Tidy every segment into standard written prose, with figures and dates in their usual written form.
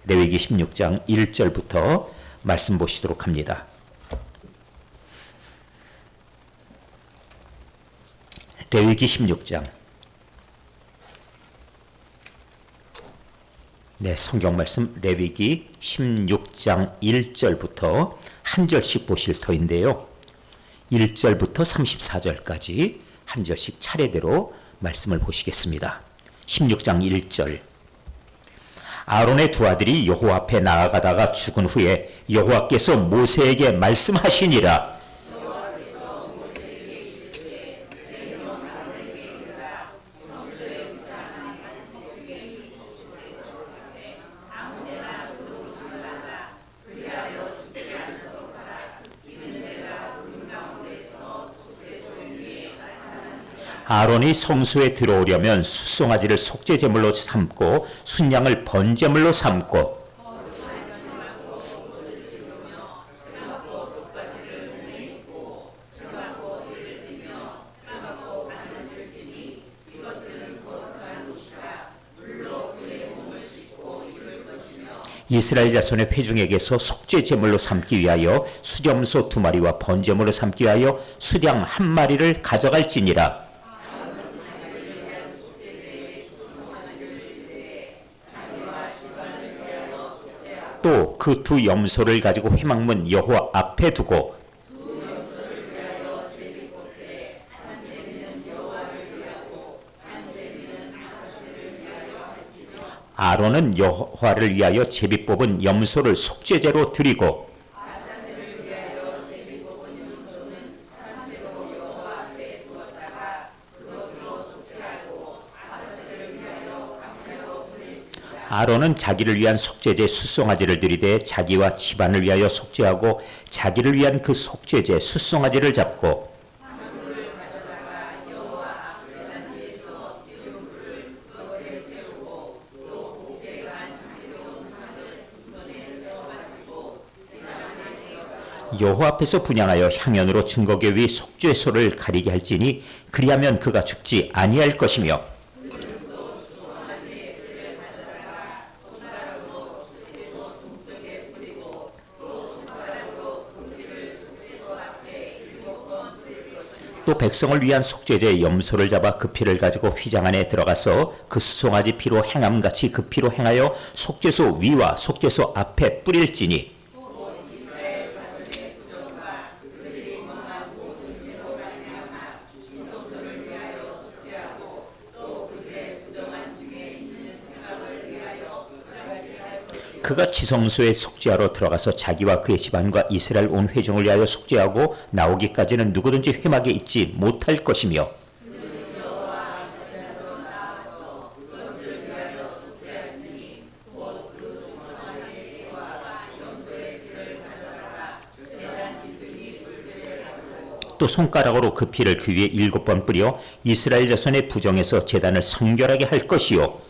레위기 16장 1절부터 말씀 보시도록 합니다. 레위기 16장. 네, 성경 말씀 레위기 16장 1절부터 한 절씩 보실 터인데요. 1절부터 34절까지 한 절씩 차례대로 말씀을 보시겠습니다. 16장 1절. 아론의 두 아들이 여호와 앞에 나아가다가 죽은 후에 여호와께서 모세에게 말씀하시니라. 아론이 성소에 들어오려면 숫송아지를 속죄제물로 삼고 순양을 번제물로 삼고 이스라엘 자손의 회중에게서 속죄제물로 삼기 위하여 수염소 2마리와 번제물로 삼기 위하여 수양 1마리를 가져갈지니라. 또 그 두 염소를 가지고 회막문 여호와 앞에 두고 아론은 여호와를 위하여 제비 뽑은 염소를 속죄제로 드리고 아론은 자기를 위한 속죄제 숫송아지를 드리되 자기와 집안을 위하여 속죄하고 자기를 위한 그 속죄제 숫송아지를 잡고 여호와 앞에서 분향하여 향연으로 증거궤 위 속죄소를 가리게 할지니 그리하면 그가 죽지 아니할 것이며 또 백성을 위한 속죄제 염소를 잡아 그 피를 가지고 휘장 안에 들어가서 그 수송아지 피로 행함같이 그 피로 행하여 속죄소 위와 속죄소 앞에 뿌릴지니 그가 지성소에 속죄하러 들어가서 자기와 그의 집안과 이스라엘 온 회중을 위하여 속죄하고 나오기까지는 누구든지 회막에 있지 못할 것이며 또 손가락으로 그 피를 그 위에 7번 뿌려 이스라엘 자손의 부정에서 제단을 성결하게 할 것이요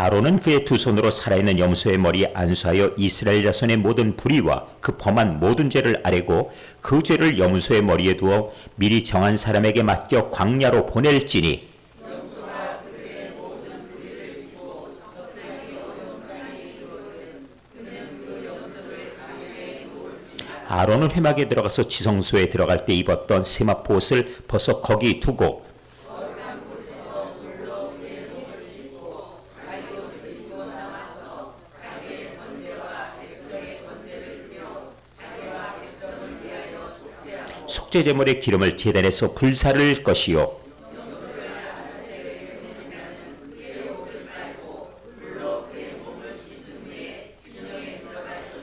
아론은 그의 두 손으로 살아있는 염소의 머리에 안수하여 이스라엘 자손의 모든 불의와 그 범한 모든 죄를 아뢰고 그 죄를 염소의 머리에 두어 미리 정한 사람에게 맡겨 광야로 보낼지니 아론은 회막에 들어가서 지성소에 들어갈 때 입었던 세마포 옷을 벗어 거기 두고 속죄제물의 기름을 제단에서 불사를 것이요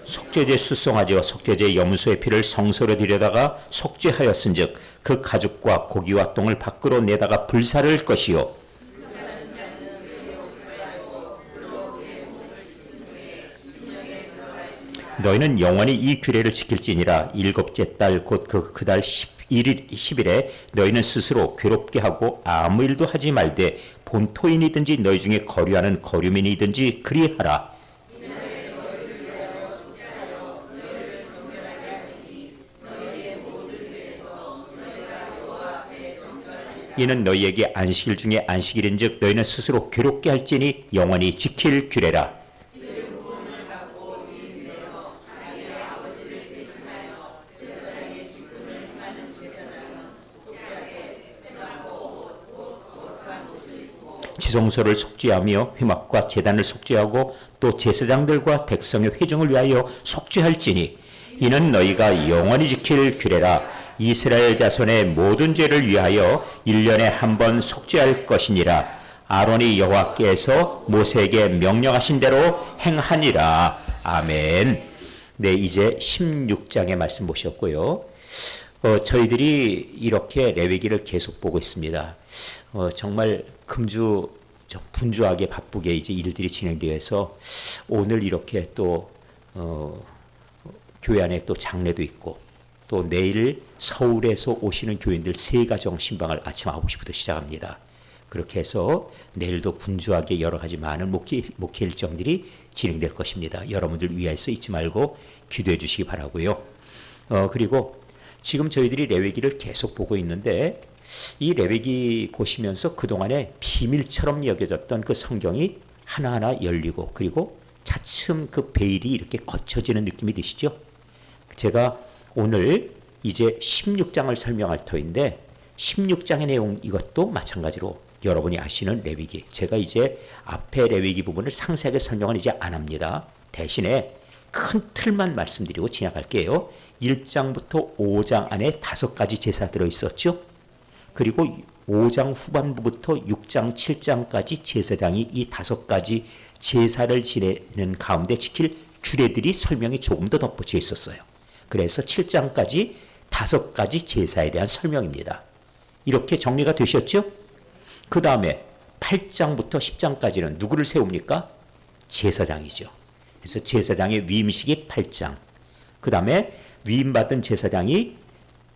속죄제 숫송아지와 속죄제 염소의 피를 성소로 들여다가 속죄하였은즉 그 가죽과 고기와 똥을 밖으로 내다가 불사를 것이요 너희는 영원히 이 규례를 지킬지니라. 7째 달 곧 그 달 10일에 너희는 스스로 괴롭게 하고 아무 일도 하지 말되 본토인이든지 너희 중에 거류하는 거류민이든지 그리하라. 이는 너희에게 안식일 중에 안식일인즉 너희는 스스로 괴롭게 할지니 영원히 지킬 규례라. 지성소를 속죄하며 회막과 제단을 속죄하고 또 제사장들과 백성의 회중을 위하여 속죄할지니 이는 너희가 영원히 지킬 규례라. 이스라엘 자손의 모든 죄를 위하여 1년에 한 번 속죄할 것이니라. 아론이 여호와께서 모세에게 명령하신 대로 행하니라. 아멘. 네, 이제 16장의 말씀 보셨고요. 저희들이 이렇게 레위기를 계속 보고 있습니다. 정말 금주 분주하게 바쁘게 이제 일들이 진행되어서 오늘 이렇게 또 교회 안에 또 장례도 있고 또 내일 서울에서 오시는 교인들 세 가정 신방을 아침 9시부터 시작합니다. 그렇게 해서 내일도 분주하게 여러 가지 많은 목회 일정들이 진행될 것입니다. 여러분들 위해서 잊지 말고 기도해 주시기 바라고요. 그리고 지금 저희들이 레위기를 계속 보고 있는데 이 레위기 보시면서 그동안에 비밀처럼 여겨졌던 그 성경이 하나하나 열리고 그리고 차츰 그 베일이 이렇게 거쳐지는 느낌이 드시죠? 제가 오늘 이제 16장을 설명할 터인데 16장의 내용 이것도 마찬가지로 여러분이 아시는 레위기, 제가 이제 앞에 레위기 부분을 상세하게 설명은 이제 안 합니다. 대신에 큰 틀만 말씀드리고 지나갈게요. 1장부터 5장 안에 5가지 제사 들어있었죠. 그리고 5장 후반부부터 6장 7장까지 제사장이 이 5가지 제사를 지내는 가운데 지킬 규례들이 설명이 조금 더 덧붙여 있었어요. 그래서 7장까지 5가지 제사에 대한 설명입니다. 이렇게 정리가 되셨죠? 그 다음에 8장부터 10장까지는 누구를 세웁니까? 제사장이죠. 그래서 제사장의 위임식이 8장. 그 다음에 위임받은 제사장이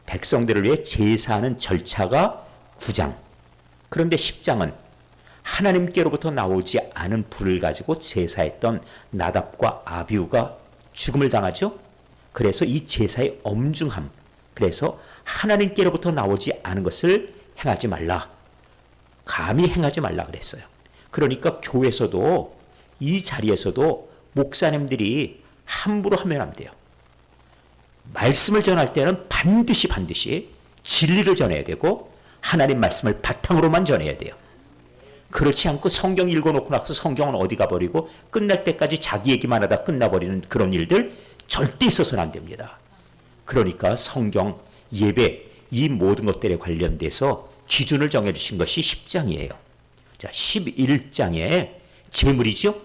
백성들을 위해 제사하는 절차가 9장. 그런데 10장은 하나님께로부터 나오지 않은 불을 가지고 제사했던 나답과 아비후가 죽음을 당하죠. 그래서 이 제사의 엄중함, 그래서 하나님께로부터 나오지 않은 것을 행하지 말라. 감히 행하지 말라 그랬어요. 그러니까 교회에서도 이 자리에서도 목사님들이 함부로 하면 안 돼요. 말씀을 전할 때는 반드시 진리를 전해야 되고 하나님 말씀을 바탕으로만 전해야 돼요. 그렇지 않고 성경 읽어놓고 나서 성경은 어디 가버리고 끝날 때까지 자기 얘기만 하다 끝나버리는 그런 일들 절대 있어서는 안 됩니다. 그러니까 성경, 예배 이 모든 것들에 관련돼서 기준을 정해주신 것이 10장이에요. 자, 11장에 제물이죠.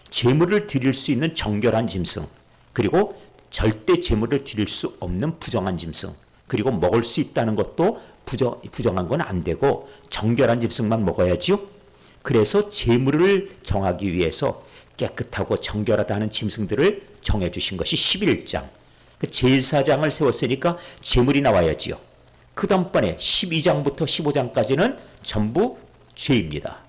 제물을 드릴 수 있는 정결한 짐승, 그리고 절대 제물을 드릴 수 없는 부정한 짐승, 그리고 먹을 수 있다는 것도 부정한 건 안 되고 정결한 짐승만 먹어야지요. 그래서 제물을 정하기 위해서 깨끗하고 정결하다는 짐승들을 정해주신 것이 11장. 제사장을 세웠으니까 제물이 나와야지요. 그 다음번에 12장부터 15장까지는 전부 죄입니다.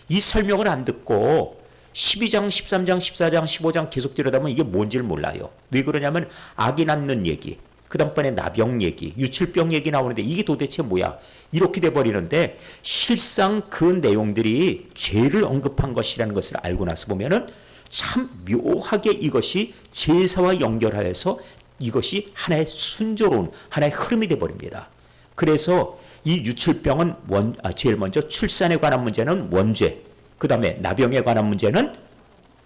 이 설명을 안 듣고 12장, 13장, 14장, 15장 계속 들여다보면 이게 뭔지를 몰라요. 왜 그러냐면 아기 낳는 얘기, 그 다음번에 나병 얘기, 유출병 얘기 나오는데 이게 도대체 뭐야? 이렇게 돼버리는데 실상 그 내용들이 죄를 언급한 것이라는 것을 알고 나서 보면은 참 묘하게 이것이 제사와 연결하여서 이것이 하나의 순조로운 하나의 흐름이 돼버립니다. 그래서 이 유출병은 제일 먼저 출산에 관한 문제는 원죄, 그 다음에 나병에 관한 문제는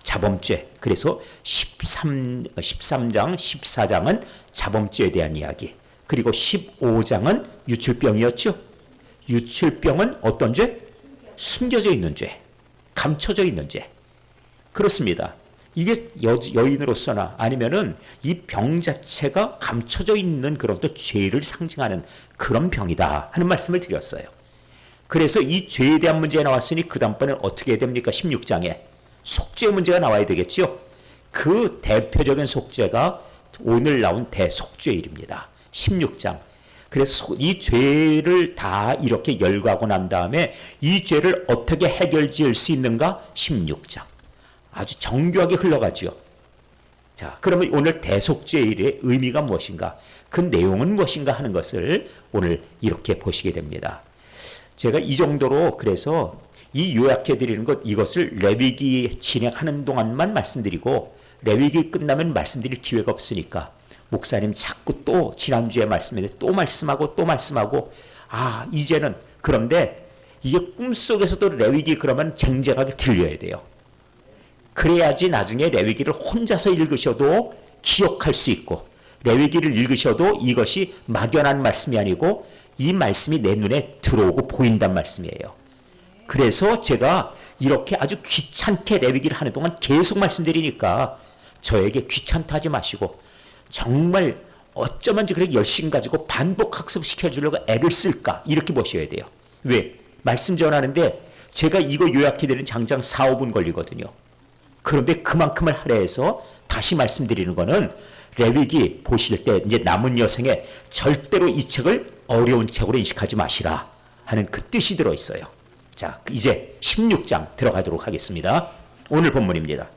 자범죄. 그래서 13장, 14장은 자범죄에 대한 이야기. 그리고 15장은 유출병이었죠. 유출병은 어떤 죄? 숨겨져 있는 죄, 감춰져 있는 죄. 그렇습니다. 이게 여인으로서나 아니면은 이 병 자체가 감춰져 있는 그런 또 죄를 상징하는 그런 병이다 하는 말씀을 드렸어요. 그래서 이 죄에 대한 문제가 나왔으니 그 다음번에는 어떻게 해야 됩니까? 16장에 속죄 문제가 나와야 되겠죠. 그 대표적인 속죄가 오늘 나온 대속죄일입니다. 16장. 그래서 이 죄를 다 이렇게 열거하고 난 다음에 이 죄를 어떻게 해결 지을 수 있는가? 16장. 아주 정교하게 흘러가지요. 자, 그러면 오늘 대속죄일의 의미가 무엇인가? 그 내용은 무엇인가 하는 것을 오늘 이렇게 보시게 됩니다. 제가 이 정도로 그래서 이 요약해 드리는 것 이것을 레위기 진행하는 동안만 말씀드리고 레위기 끝나면 말씀드릴 기회가 없으니까 목사님 자꾸 또 지난주에 말씀했는데 또 말씀하고 또 말씀하고 이제는 그런데 이게 꿈속에서도 레위기 그러면 쟁쟁하게 들려야 돼요. 그래야지 나중에 레위기를 혼자서 읽으셔도 기억할 수 있고 레위기를 읽으셔도 이것이 막연한 말씀이 아니고 이 말씀이 내 눈에 들어오고 보인단 말씀이에요. 그래서 제가 이렇게 아주 귀찮게 레위기를 하는 동안 계속 말씀드리니까 저에게 귀찮다 하지 마시고 정말 어쩌면 그렇게 열심 가지고 반복 학습시켜주려고 애를 쓸까 이렇게 보셔야 돼요. 왜? 말씀 전하는데 제가 이거 요약해드리는 장장 4, 5분 걸리거든요. 그런데 그만큼을 할애해서 다시 말씀드리는 거는 레위기 보실 때 이제 남은 여생에 절대로 이 책을 어려운 책으로 인식하지 마시라 하는 그 뜻이 들어있어요. 자, 이제 16장 들어가도록 하겠습니다. 오늘 본문입니다.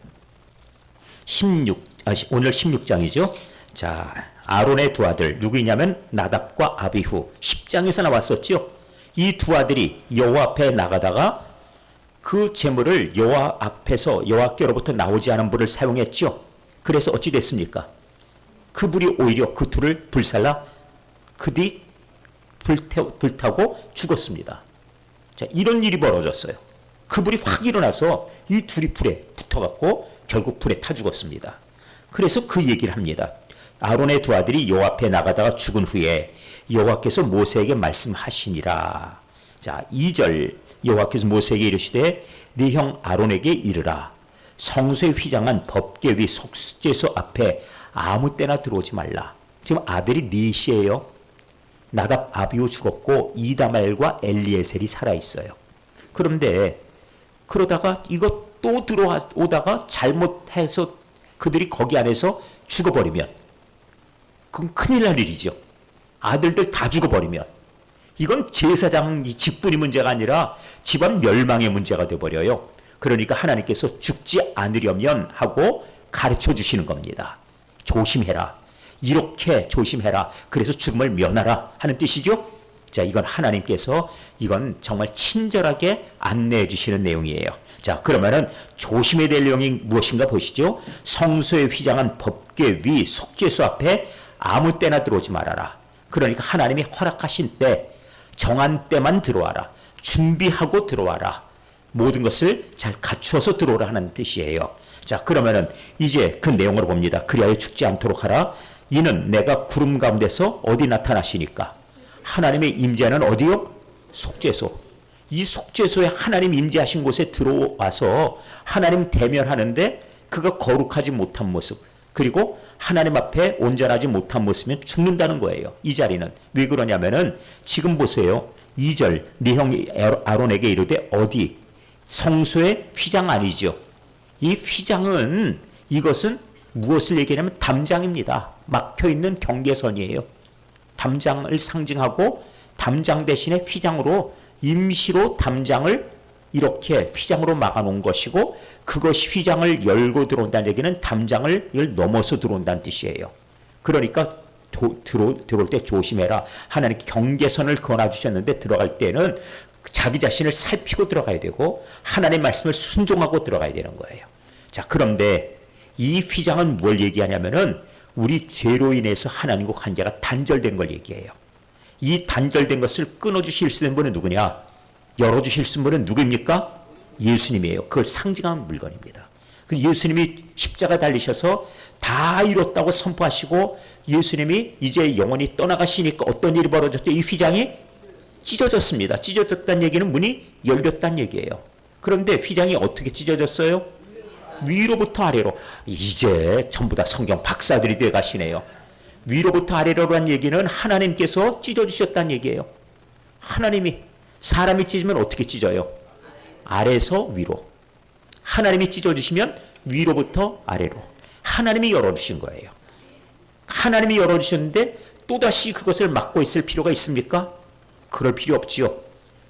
오늘 16장이죠. 자, 아론의 두 아들 누구냐면 나답과 아비후 10장에서 나왔었죠. 이 두 아들이 여호와 앞에 나가다가 그 제물을 여호와 앞에서 여호와께로부터 나오지 않은 불을 사용했죠. 그래서 어찌 됐습니까? 그 불이 오히려 그 둘을 불살라 그 뒤 불타고 죽었습니다. 자, 이런 일이 벌어졌어요. 그 불이 확 일어나서 이 둘이 불에 붙어갖고 결국 불에 타 죽었습니다. 그래서 그 얘기를 합니다. 아론의 두 아들이 여호와 앞에 나가다가 죽은 후에 여호와께서 모세에게 말씀하시니라. 자, 2절 여호와께서 모세에게 이르시되 네 형 아론에게 이르라. 성소에 휘장한 법궤 위 속죄소 앞에 아무 때나 들어오지 말라. 지금 아들이 넷이에요. 나답 아비후 죽었고 이다말과 엘리에셀이 살아있어요. 그런데 그러다가 이거 또 들어오다가 잘못해서 그들이 거기 안에서 죽어버리면 그건 큰일 날 일이죠. 아들들 다 죽어버리면 이건 제사장 직분이 문제가 아니라 집안 멸망의 문제가 되어버려요. 그러니까 하나님께서 죽지 않으려면 하고 가르쳐 주시는 겁니다. 조심해라. 이렇게 조심해라. 그래서 죽음을 면하라 하는 뜻이죠. 자, 이건 하나님께서 이건 정말 친절하게 안내해 주시는 내용이에요. 자, 그러면은 조심해야 될 내용이 무엇인가 보시죠. 성소에 휘장한 법궤 위 속죄소 앞에 아무 때나 들어오지 말아라. 그러니까 하나님이 허락하신 때 정한 때만 들어와라. 준비하고 들어와라. 모든 것을 잘 갖추어서 들어오라 하는 뜻이에요. 자, 그러면은 이제 그 내용으로 봅니다. 그리하여 죽지 않도록 하라. 이는 내가 구름 가운데서 어디 나타나시니까. 하나님의 임재하는 어디요? 속죄소. 이 속죄소에 하나님 임재하신 곳에 들어와서 하나님 대면하는데 그가 거룩하지 못한 모습 그리고 하나님 앞에 온전하지 못한 모습이면 죽는다는 거예요. 이 자리는. 왜 그러냐면은 지금 보세요. 2절 네 형 아론에게 이르되 어디? 성소의 휘장 아니죠. 이 휘장은 이것은 무엇을 얘기하냐면 담장입니다. 막혀있는 경계선이에요. 담장을 상징하고 담장 대신에 휘장으로 임시로 담장을 이렇게 휘장으로 막아놓은 것이고 그것이 휘장을 열고 들어온다는 얘기는 담장을 넘어서 들어온다는 뜻이에요. 그러니까 들어올 때 조심해라. 하나님 경계선을 그어놔주셨는데 들어갈 때는 자기 자신을 살피고 들어가야 되고 하나님의 말씀을 순종하고 들어가야 되는 거예요. 자, 그런데 이 휘장은 뭘 얘기하냐면은 우리 죄로 인해서 하나님과 관계가 단절된 걸 얘기해요. 이 단절된 것을 끊어주실 수 있는 분은 누구냐? 열어주실 수 있는 분은 누구입니까? 예수님이에요. 그걸 상징하는 물건입니다. 예수님이 십자가 달리셔서 다 이뤘다고 선포하시고 예수님이 이제 영원히 떠나가시니까 어떤 일이 벌어졌죠? 이 휘장이 찢어졌습니다. 찢어졌다는 얘기는 문이 열렸다는 얘기예요. 그런데 휘장이 어떻게 찢어졌어요? 위로부터 아래로. 이제 전부 다 성경 박사들이 돼 가시네요. 위로부터 아래로란 얘기는 하나님께서 찢어주셨다는 얘기예요. 하나님이 사람이 찢으면 어떻게 찢어요? 아래에서 위로. 하나님이 찢어주시면 위로부터 아래로. 하나님이 열어주신 거예요. 하나님이 열어주셨는데 또다시 그것을 막고 있을 필요가 있습니까? 그럴 필요 없지요.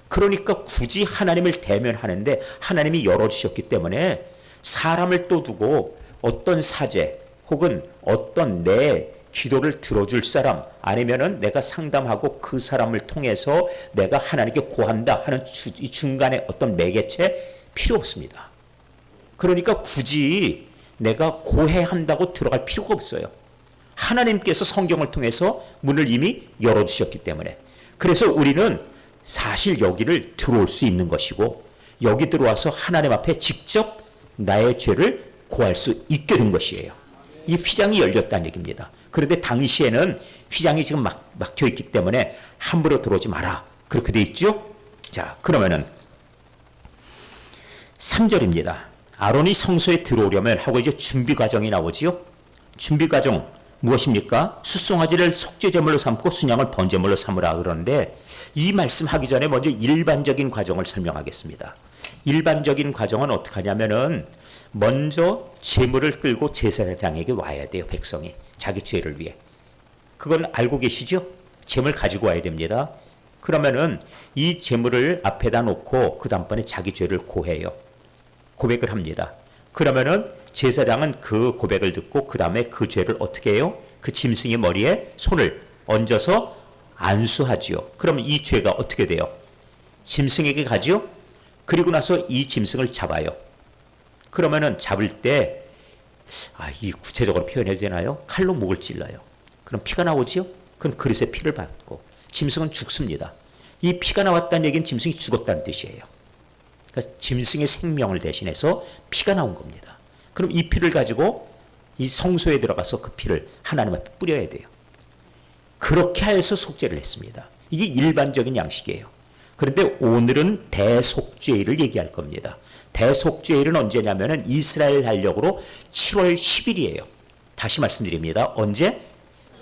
그러니까 굳이 하나님을 대면하는데 하나님이 열어주셨기 때문에 사람을 또 두고 어떤 사제 혹은 어떤 내 기도를 들어줄 사람, 아니면은 내가 상담하고 그 사람을 통해서 내가 하나님께 고한다 하는 이 중간에 어떤 매개체 필요 없습니다. 그러니까 굳이 내가 고해한다고 들어갈 필요가 없어요. 하나님께서 성경을 통해서 문을 이미 열어주셨기 때문에. 그래서 우리는 사실 여기를 들어올 수 있는 것이고, 여기 들어와서 하나님 앞에 직접 나의 죄를 고할 수 있게 된 것이에요. 이 휘장이 열렸다는 얘기입니다. 그런데 당시에는 휘장이 지금 막혀 있기 때문에 함부로 들어오지 마라, 그렇게 돼 있죠. 자, 그러면은 3절입니다. 아론이 성소에 들어오려면 하고 이제 준비 과정이 나오지요. 준비 과정 무엇입니까? 숫송아지를 속죄제물로 삼고 순양을 번제물로 삼으라 그러는데, 이 말씀하기 전에 먼저 일반적인 과정을 설명하겠습니다. 일반적인 과정은 어떻게 하냐면은 먼저 제물을 끌고 제사장에게 와야 돼요. 백성이 자기 죄를 위해. 그건 알고 계시죠? 제물 가지고 와야 됩니다. 그러면은 이 제물을 앞에다 놓고 그 다음번에 자기 죄를 고해요. 고백을 합니다. 그러면은 제사장은 그 고백을 듣고 그 다음에 그 죄를 어떻게 해요? 그 짐승의 머리에 손을 얹어서 안수하지요. 그러면 이 죄가 어떻게 돼요? 짐승에게 가지요. 그리고 나서 이 짐승을 잡아요. 그러면은 잡을 때, 이 구체적으로 표현해도 되나요? 칼로 목을 찔러요. 그럼 피가 나오지요? 그럼 그릇에 피를 받고 짐승은 죽습니다. 이 피가 나왔다는 얘기는 짐승이 죽었다는 뜻이에요. 그러니까 짐승의 생명을 대신해서 피가 나온 겁니다. 그럼 이 피를 가지고 이 성소에 들어가서 그 피를 하나님 앞에 뿌려야 돼요. 그렇게 해서 속죄를 했습니다. 이게 일반적인 양식이에요. 그런데 오늘은 대속죄일을 얘기할 겁니다. 대속죄일은 언제냐면은 이스라엘 달력으로 7월 10일이에요. 다시 말씀드립니다. 언제?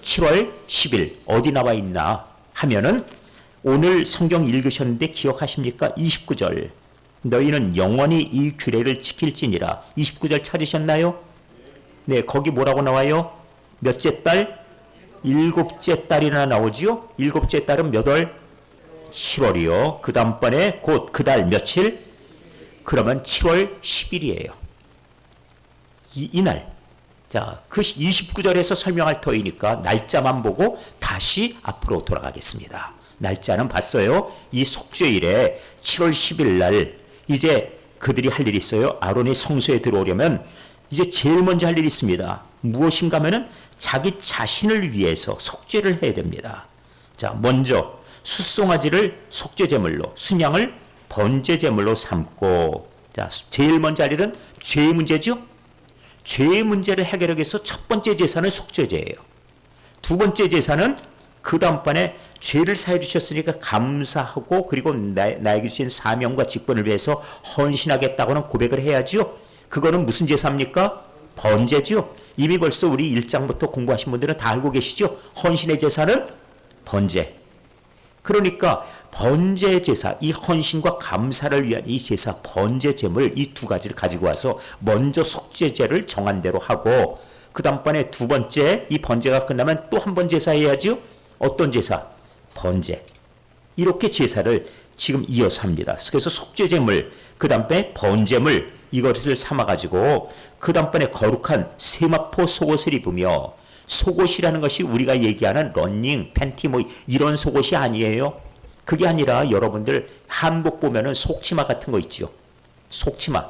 7월 10일. 어디 나와 있나 하면은 오늘 성경 읽으셨는데 기억하십니까? 29절. 너희는 영원히 이 규례를 지킬지니라. 29절 찾으셨나요? 네, 거기 뭐라고 나와요? 몇째 달? 일곱째 달이나 나오지요? 일곱째 달은 몇 월? 7월이요. 그 다음번에 곧 그 달 며칠? 그러면 7월 10일이에요. 이날. 자, 그 29절에서 설명할 터이니까 날짜만 보고 다시 앞으로 돌아가겠습니다. 날짜는 봤어요. 이 속죄일에 7월 10일 날 이제 그들이 할 일이 있어요. 아론이 성소에 들어오려면 이제 제일 먼저 할 일이 있습니다. 무엇인가 하면은 자기 자신을 위해서 속죄를 해야 됩니다. 자, 먼저 숫송아지를 속죄제물로, 순양을 번제제물로 삼고, 자, 제일 먼저 할 일은 죄의 문제죠. 죄의 문제를 해결하기 위해서 첫 번째 제사는 속죄제예요. 두 번째 제사는 그 다음번에 죄를 사해 주셨으니까 감사하고, 그리고 나에게 주신 사명과 직분을 위해서 헌신하겠다고는 고백을 해야지요. 그거는 무슨 제사입니까? 번제죠. 이미 벌써 우리 1장부터 공부하신 분들은 다 알고 계시죠? 헌신의 제사는 번제. 그러니까 번제 제사, 이 헌신과 감사를 위한 이 제사, 번제 제물, 이 두 가지를 가지고 와서 먼저 속죄제를 정한 대로 하고, 그 다음번에 두 번째 이 번제가 끝나면 또 한 번 제사해야죠. 어떤 제사? 번제. 이렇게 제사를 지금 이어서 합니다. 그래서 속죄제물, 그 다음에 번제물, 이것을 삼아가지고 그 다음번에 거룩한 세마포 속옷을 입으며, 속옷이라는 것이 우리가 얘기하는 러닝, 팬티 뭐 이런 속옷이 아니에요. 그게 아니라 여러분들 한복 보면은 속치마 같은 거 있죠. 속치마.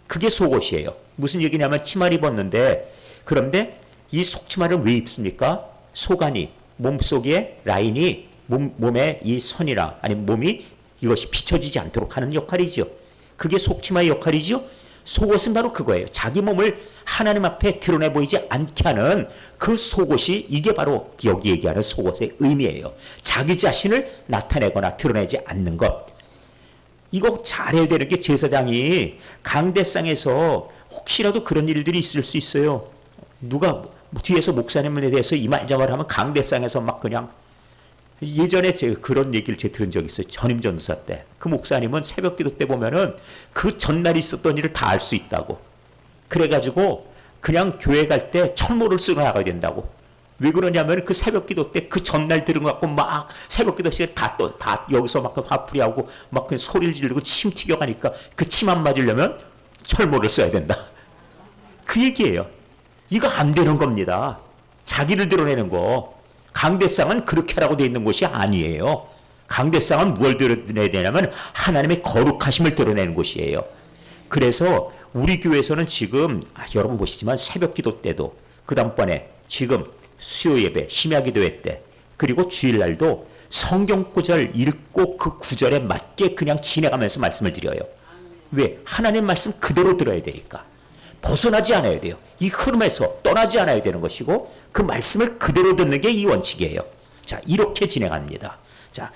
그게 속옷이에요. 무슨 얘기냐면 치마를 입었는데, 그런데 이 속치마를 왜 입습니까? 속안이, 몸속에 라인이 몸에 이 선이나 아니면 몸이 이것이 비춰지지 않도록 하는 역할이죠. 그게 속치마의 역할이죠. 속옷은 바로 그거예요. 자기 몸을 하나님 앞에 드러내 보이지 않게 하는 그 속옷이, 이게 바로 여기 얘기하는 속옷의 의미예요. 자기 자신을 나타내거나 드러내지 않는 것. 이거 잘해야 되는 게, 제사장이 강대상에서 혹시라도 그런 일들이 있을 수 있어요. 누가 뒤에서 목사님에 대해서 이 말 저 말 하면 강대상에서 막 그냥, 예전에 제가 그런 얘기를 제가 들은 적이 있어요. 전임 전도사 때. 그 목사님은 새벽 기도 때 보면은 그 전날 있었던 일을 다 알 수 있다고. 그래가지고 그냥 교회 갈 때 철모를 쓰고 나가야 된다고. 왜 그러냐면 그 새벽 기도 때 그 전날 들은 것 같고 막 새벽 기도 시간에 다 여기서 막 화풀이 하고 막 그 소리를 지르고 침 튀겨가니까 그 침 안 맞으려면 철모를 써야 된다. 그 얘기예요. 이거 안 되는 겁니다. 자기를 드러내는 거. 강대상은 그렇게 하라고 돼 있는 곳이 아니에요. 강대상은 뭘 드러내야 되냐면 하나님의 거룩하심을 드러내는 곳이에요. 그래서 우리 교회에서는 지금 여러분 보시지만 새벽 기도 때도 그 다음번에 지금 수요 예배, 심야 기도회 때 그리고 주일날도 성경 구절 읽고 그 구절에 맞게 그냥 지내가면서 말씀을 드려요. 왜? 하나님 말씀 그대로 들어야 되니까. 벗어나지 않아야 돼요. 이 흐름에서 떠나지 않아야 되는 것이고 그 말씀을 그대로 듣는 게 이 원칙이에요. 자, 이렇게 진행합니다. 자,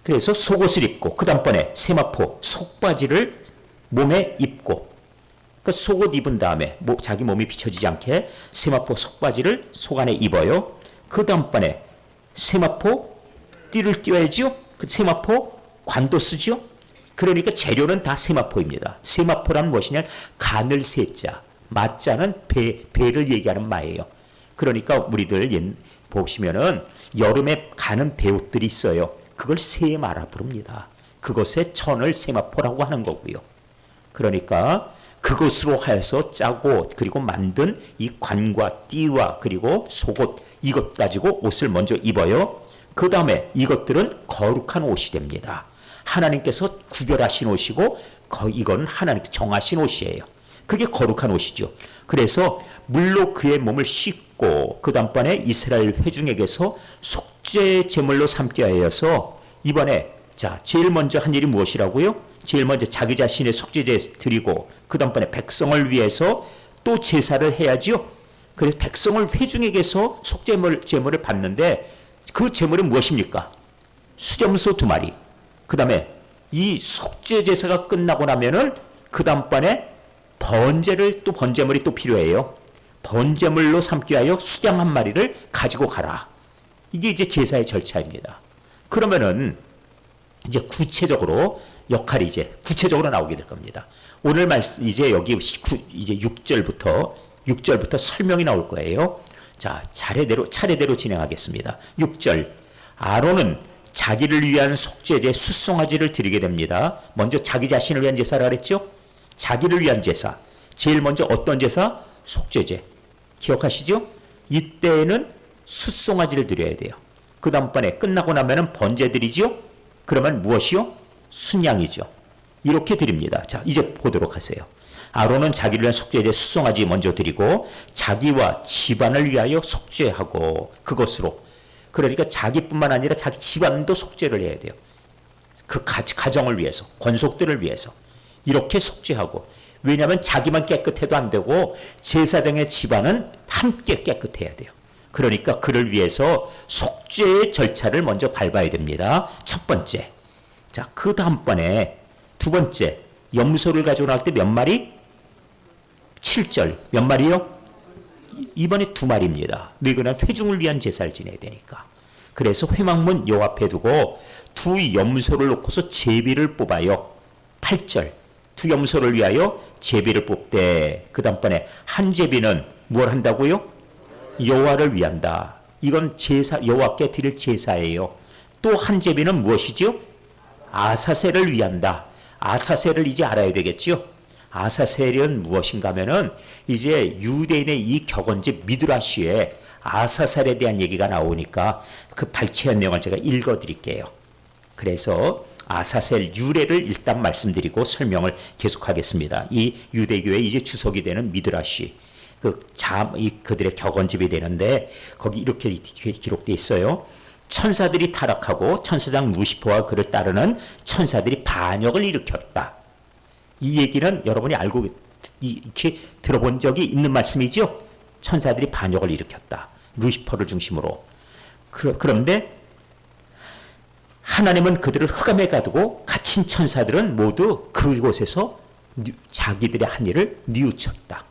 그래서 속옷을 입고 그 다음번에 세마포 속바지를 몸에 입고 그 속옷 입은 다음에 자기 몸이 비춰지지 않게 세마포 속바지를 속 안에 입어요. 그 다음번에 세마포 띠를 띄워야죠. 그 세마포 관도 쓰죠. 그러니까 재료는 다 세마포입니다. 세마포란 무엇이냐? 간을 세자, 마자는 배를 얘기하는 마예요. 그러니까 우리들 보시면은 여름에 가는 배옷들이 있어요. 그걸 세마라 부릅니다. 그것의 천을 세마포라고 하는 거고요. 그러니까 그것으로 하여서 짜고 그리고 만든 이 관과 띠와 그리고 속옷 이것 가지고 옷을 먼저 입어요. 그 다음에 이것들은 거룩한 옷이 됩니다. 하나님께서 구별하신 옷이고 이건 하나님 정하신 옷이에요. 그게 거룩한 옷이죠. 그래서 물로 그의 몸을 씻고 그 다음번에 이스라엘 회중에게서 속죄 제물로 삼게 하여서 이번에 자 제일 먼저 한 일이 무엇이라고요? 제일 먼저 자기 자신의 속죄제 드리고 그 다음번에 백성을 위해서 또 제사를 해야지요. 그래서 백성을 회중에게서 속죄제물을 받는데 그 제물은 무엇입니까? 수염소 2마리. 그 다음에 이 속죄 제사가 끝나고 나면은 그 다음번에 번제물이 또 필요해요. 번제물로 삼기 위하여 수양 1마리를 가지고 가라. 이게 이제 제사의 절차입니다. 그러면은 이제 구체적으로 역할이 이제 구체적으로 나오게 될 겁니다. 오늘 말씀 이제 여기 이제 6절부터 설명이 나올 거예요. 자, 차례대로 진행하겠습니다. 6절. 아론은 자기를 위한 속죄제 숫송아지를 드리게 됩니다. 먼저 자기 자신을 위한 제사를 하랬죠? 자기를 위한 제사. 제일 먼저 어떤 제사? 속죄제. 기억하시죠? 이때는 숫송아지를 드려야 돼요. 그 다음번에 끝나고 나면은 번제 드리죠? 그러면 무엇이요? 순양이죠. 이렇게 드립니다. 자, 이제 보도록 하세요. 아론은 자기를 위한 속죄제 숫송아지 먼저 드리고 자기와 집안을 위하여 속죄하고 그것으로 그러니까 자기뿐만 아니라 자기 집안도 속죄를 해야 돼요. 그 가정을 위해서, 권속들을 위해서 이렇게 속죄하고 왜냐하면 자기만 깨끗해도 안 되고 제사장의 집안은 함께 깨끗해야 돼요. 그러니까 그를 위해서 속죄의 절차를 먼저 밟아야 됩니다. 첫 번째. 자, 그 다음번에 두 번째. 염소를 가지고 나올 때 몇 마리? 7절. 몇 마리요? 이번에 2마리입니다. 왜 그러냐면 회중을 위한 제사를 지내야 되니까. 그래서 회막문 요 앞에 두고 두 염소를 놓고서 제비를 뽑아요. 8절. 두 염소를 위하여 제비를 뽑되 그 다음번에 한 제비는 뭘 한다고요? 여호와를 위한다. 이건 제사 여호와께 드릴 제사예요. 또 한 제비는 무엇이죠? 아사셀을 위한다. 아사셀을 이제 알아야 되겠죠? 아사셀은 무엇인가 하면은 이제 유대인의 이 격언집 미드라시에 아사셀에 대한 얘기가 나오니까 그 발췌한 내용을 제가 읽어 드릴게요. 그래서 아사셀 유래를 일단 말씀드리고 설명을 계속하겠습니다. 이 유대교의 이제 주석이 되는 미드라시 그들의 격언집이 되는데 거기 이렇게 기록되어 있어요. 천사들이 타락하고 천사장 루시퍼와 그를 따르는 천사들이 반역을 일으켰다. 이 얘기는 여러분이 알고 이렇게 들어본 적이 있는 말씀이죠. 천사들이 반역을 일으켰다. 루시퍼를 중심으로. 그런데 하나님은 그들을 흑암에 가두고 갇힌 천사들은 모두 그곳에서 자기들의 한 일을 뉘우쳤다.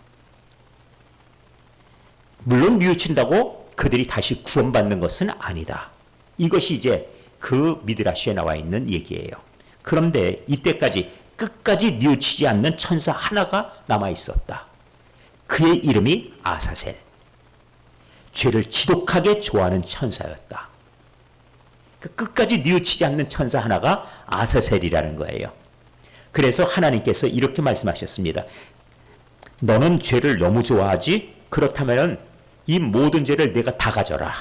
물론 뉘우친다고 그들이 다시 구원받는 것은 아니다. 이것이 이제 그 미드라시에 나와 있는 얘기예요. 그런데 이때까지 끝까지 뉘우치지 않는 천사 하나가 남아 있었다. 그의 이름이 아사셀. 죄를 지독하게 좋아하는 천사였다. 끝까지 뉘우치지 않는 천사 하나가 아사셀이라는 거예요. 그래서 하나님께서 이렇게 말씀하셨습니다. 너는 죄를 너무 좋아하지? 그렇다면 이 모든 죄를 내가 다 가져라.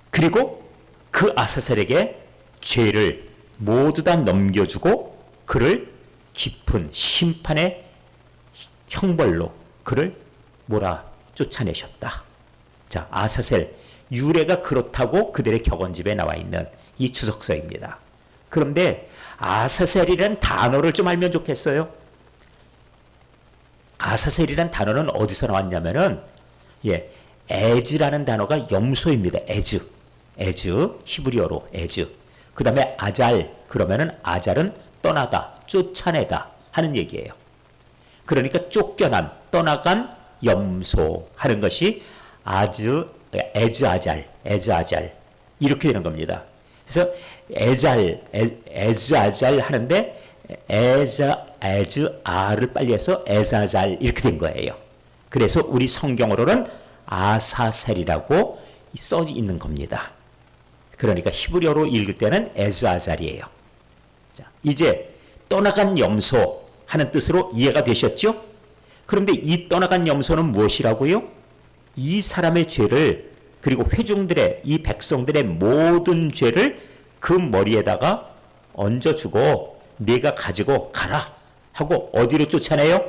그리고 그 아사셀에게 죄를 모두 다 넘겨주고 그를 깊은 심판의 형벌로 그를 몰아쫓아내셨다. 자, 아사셀 유래가 그렇다고 그들의 격언집에 나와 있는 이 주석서입니다. 그런데 아사셀이라는 단어를 좀 알면 좋겠어요. 아사셀이라는 단어는 어디서 나왔냐면은 에즈라는 단어가 염소입니다. 에즈 히브리어로 에즈. 그 다음에 아잘 그러면은 아잘은 떠나다, 쫓아내다 하는 얘기예요. 그러니까 쫓겨난, 떠나간 염소 하는 것이 에즈 아잘 이렇게 되는 겁니다. 그래서 에즈 아잘 하는데 에즈 아를 빨리 해서 에자잘 이렇게 된 거예요. 그래서 우리 성경으로는 아사셀이라고 써 있는 겁니다. 그러니까 히브리어로 읽을 때는 에즈 아잘이에요. 자, 이제 떠나간 염소 하는 뜻으로 이해가 되셨죠? 그런데 이 떠나간 염소는 무엇이라고요? 이 사람의 죄를 그리고 회중들의 이 백성들의 모든 죄를 그 머리에다가 얹어주고 네가 가지고 가라 하고 어디로 쫓아내요?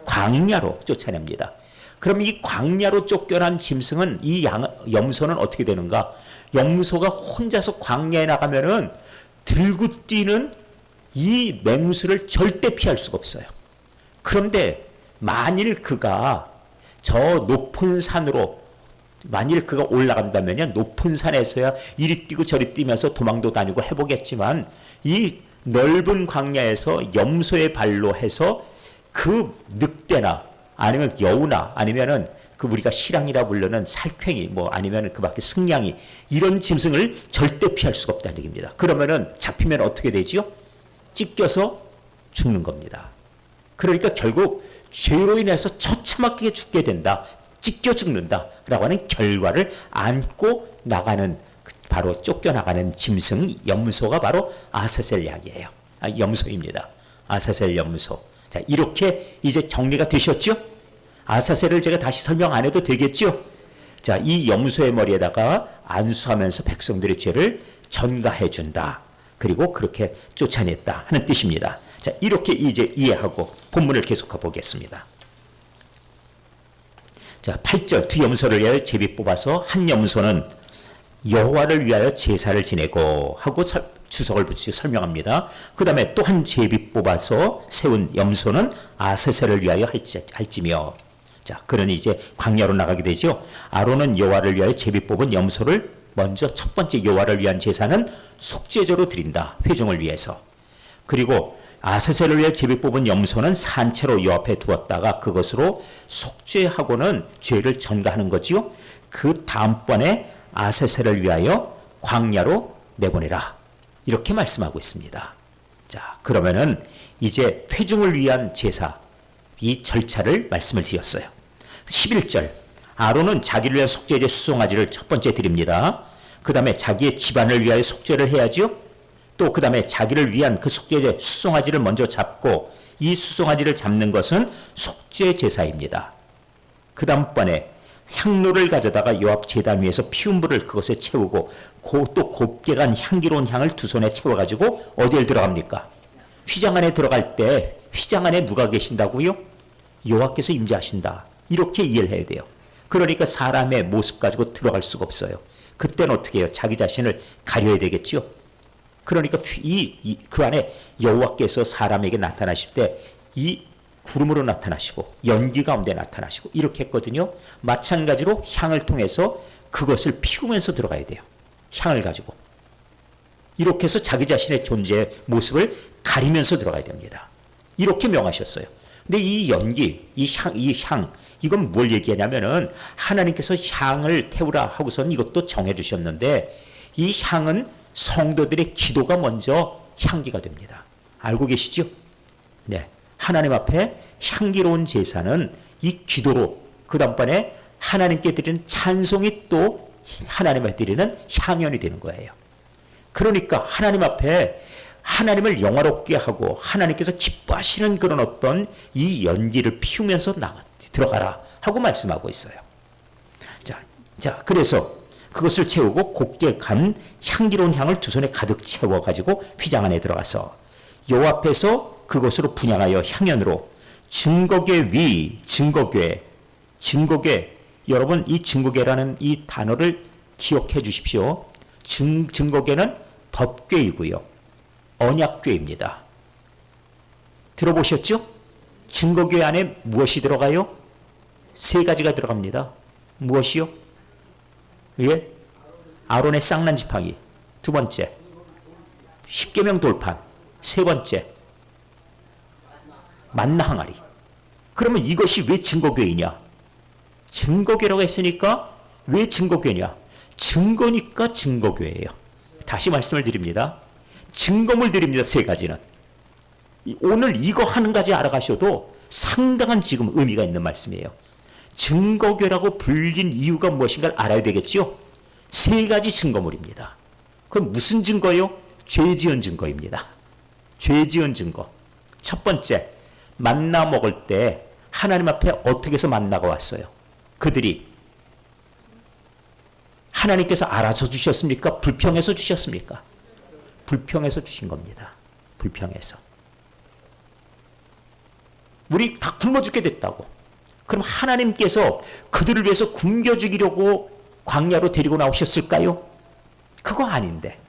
광야로 쫓아냅니다. 그럼 이 광야로 쫓겨난 짐승은 이 염소는 어떻게 되는가? 염소가 혼자서 광야에 나가면은 들고 뛰는 이 맹수를 절대 피할 수가 없어요. 그런데 만일 그가 저 높은 산으로 만일 그가 올라간다면요, 높은 산에서야 이리 뛰고 저리 뛰면서 도망도 다니고 해보겠지만 이 넓은 광야에서 염소의 발로 해서 그 늑대나 아니면 여우나 아니면은 그 우리가 실랑이라 부르는 살쾡이 뭐 아니면은 그 밖에 승냥이 이런 짐승을 절대 피할 수가 없다는 얘기입니다. 그러면은 잡히면 어떻게 되지요? 찢겨서 죽는 겁니다. 그러니까 결국 죄로 인해서 처참하게 죽게 된다. 찢겨 죽는다라고 하는 결과를 안고 나가는 바로 쫓겨나가는 짐승 염소가 바로 아사셀 약이에요. 염소입니다. 아사셀 염소. 자, 이렇게 이제 정리가 되셨죠? 아사셀을 제가 다시 설명 안 해도 되겠죠? 자, 이 염소의 머리에다가 안수하면서 백성들의 죄를 전가해 준다. 그리고 그렇게 쫓아냈다 하는 뜻입니다. 자, 이렇게 이제 이해하고 본문을 계속해 보겠습니다. 자, 8절 두 염소를 위하여 제비 뽑아서 한 염소는 여호와를 위하여 제사를 지내고 하고 주석을 붙이고 설명합니다. 그 다음에 또 한 제비 뽑아서 세운 염소는 아사셀을 위하여 할지며. 자, 그러니 이제 광야로 나가게 되죠. 아론은 여호와를 위하여 제비 뽑은 염소를 먼저 첫 번째 여호와를 위한 제사는 속죄제로 드린다. 회중을 위해서. 그리고 아사셀을 위해 제비 뽑은 염소는 산채로 여 앞에 두었다가 그것으로 속죄하고는 죄를 전가하는 거지요. 그 다음번에 아사셀을 위하여 광야로 내보내라. 이렇게 말씀하고 있습니다. 자, 그러면은 이제 회중을 위한 제사, 이 절차를 말씀을 드렸어요. 11절 아론은 자기를 위한 속죄제 수송아지를 첫 번째 드립니다. 그 다음에 자기의 집안을 위하여 속죄를 해야지요. 또 그 다음에 자기를 위한 그 속죄제 수송아지를 먼저 잡고 이 수송아지를 잡는 것은 속죄 제사입니다. 그 다음번에 향로를 가져다가 요압 제단 위에서 피운 불을 그것에 채우고 또 곱게 간 향기로운 향을 두 손에 채워가지고 어디에 들어갑니까? 휘장 안에 들어갈 때 휘장 안에 누가 계신다고요? 여호와께서 임재하신다. 이렇게 이해를 해야 돼요. 그러니까 사람의 모습 가지고 들어갈 수가 없어요. 그때는 어떻게 해요? 자기 자신을 가려야 되겠죠. 그러니까 그 안에 여호와께서 사람에게 나타나실 때 이 구름으로 나타나시고 연기 가운데 나타나시고 이렇게 했거든요. 마찬가지로 향을 통해서 그것을 피우면서 들어가야 돼요. 향을 가지고. 이렇게 해서 자기 자신의 존재의 모습을 가리면서 들어가야 됩니다. 이렇게 명하셨어요. 근데 이 연기, 이 향, 이건 뭘 얘기하냐면은 하나님께서 향을 태우라 하고선 이것도 정해주셨는데 이 향은 성도들의 기도가 먼저 향기가 됩니다. 알고 계시죠? 네. 하나님 앞에 향기로운 제사는 이 기도로 그 다음번에 하나님께 드리는 찬송이 또 하나님께 드리는 향연이 되는 거예요. 그러니까 하나님 앞에 하나님을 영화롭게 하고 하나님께서 기뻐하시는 그런 어떤 이 연기를 피우면서 들어가라 하고 말씀하고 있어요. 자, 그래서 그것을 채우고 곱게 간 향기로운 향을 두 손에 가득 채워가지고 휘장 안에 들어가서 여호와 앞에서 그것으로 분향하여 향연으로 증거궤 위, 증거궤, 여러분 이 증거궤라는 이 단어를 기억해 주십시오. 증거궤는 법궤이고요. 언약궤입니다. 들어보셨죠? 증거궤 안에 무엇이 들어가요? 세 가지가 들어갑니다. 무엇이요? 예? 아론의 쌍난 지팡이. 두 번째, 십계명 돌판. 세 번째, 만나 항아리. 그러면 이것이 왜 증거궤이냐? 증거궤라고 했으니까 왜 증거궤냐? 증거니까 증거궤예요. 다시 말씀을 드립니다. 증거물 드립니다. 세 가지는. 오늘 이거 한 가지 알아가셔도 상당한 지금 의미가 있는 말씀이에요. 증거궤라고 불린 이유가 무엇인가를 알아야 되겠죠? 세 가지 증거물입니다. 그럼 무슨 증거요? 죄 지은 증거입니다. 죄 지은 증거. 첫 번째, 만나 먹을 때 하나님 앞에 어떻게 해서 만나가 왔어요? 그들이 하나님께서 알아서 주셨습니까? 불평해서 주셨습니까? 불평해서 주신 겁니다. 불평해서. 우리 다 굶어 죽게 됐다고. 그럼 하나님께서 그들을 위해서 굶겨 죽이려고 광야로 데리고 나오셨을까요? 그거 아닌데.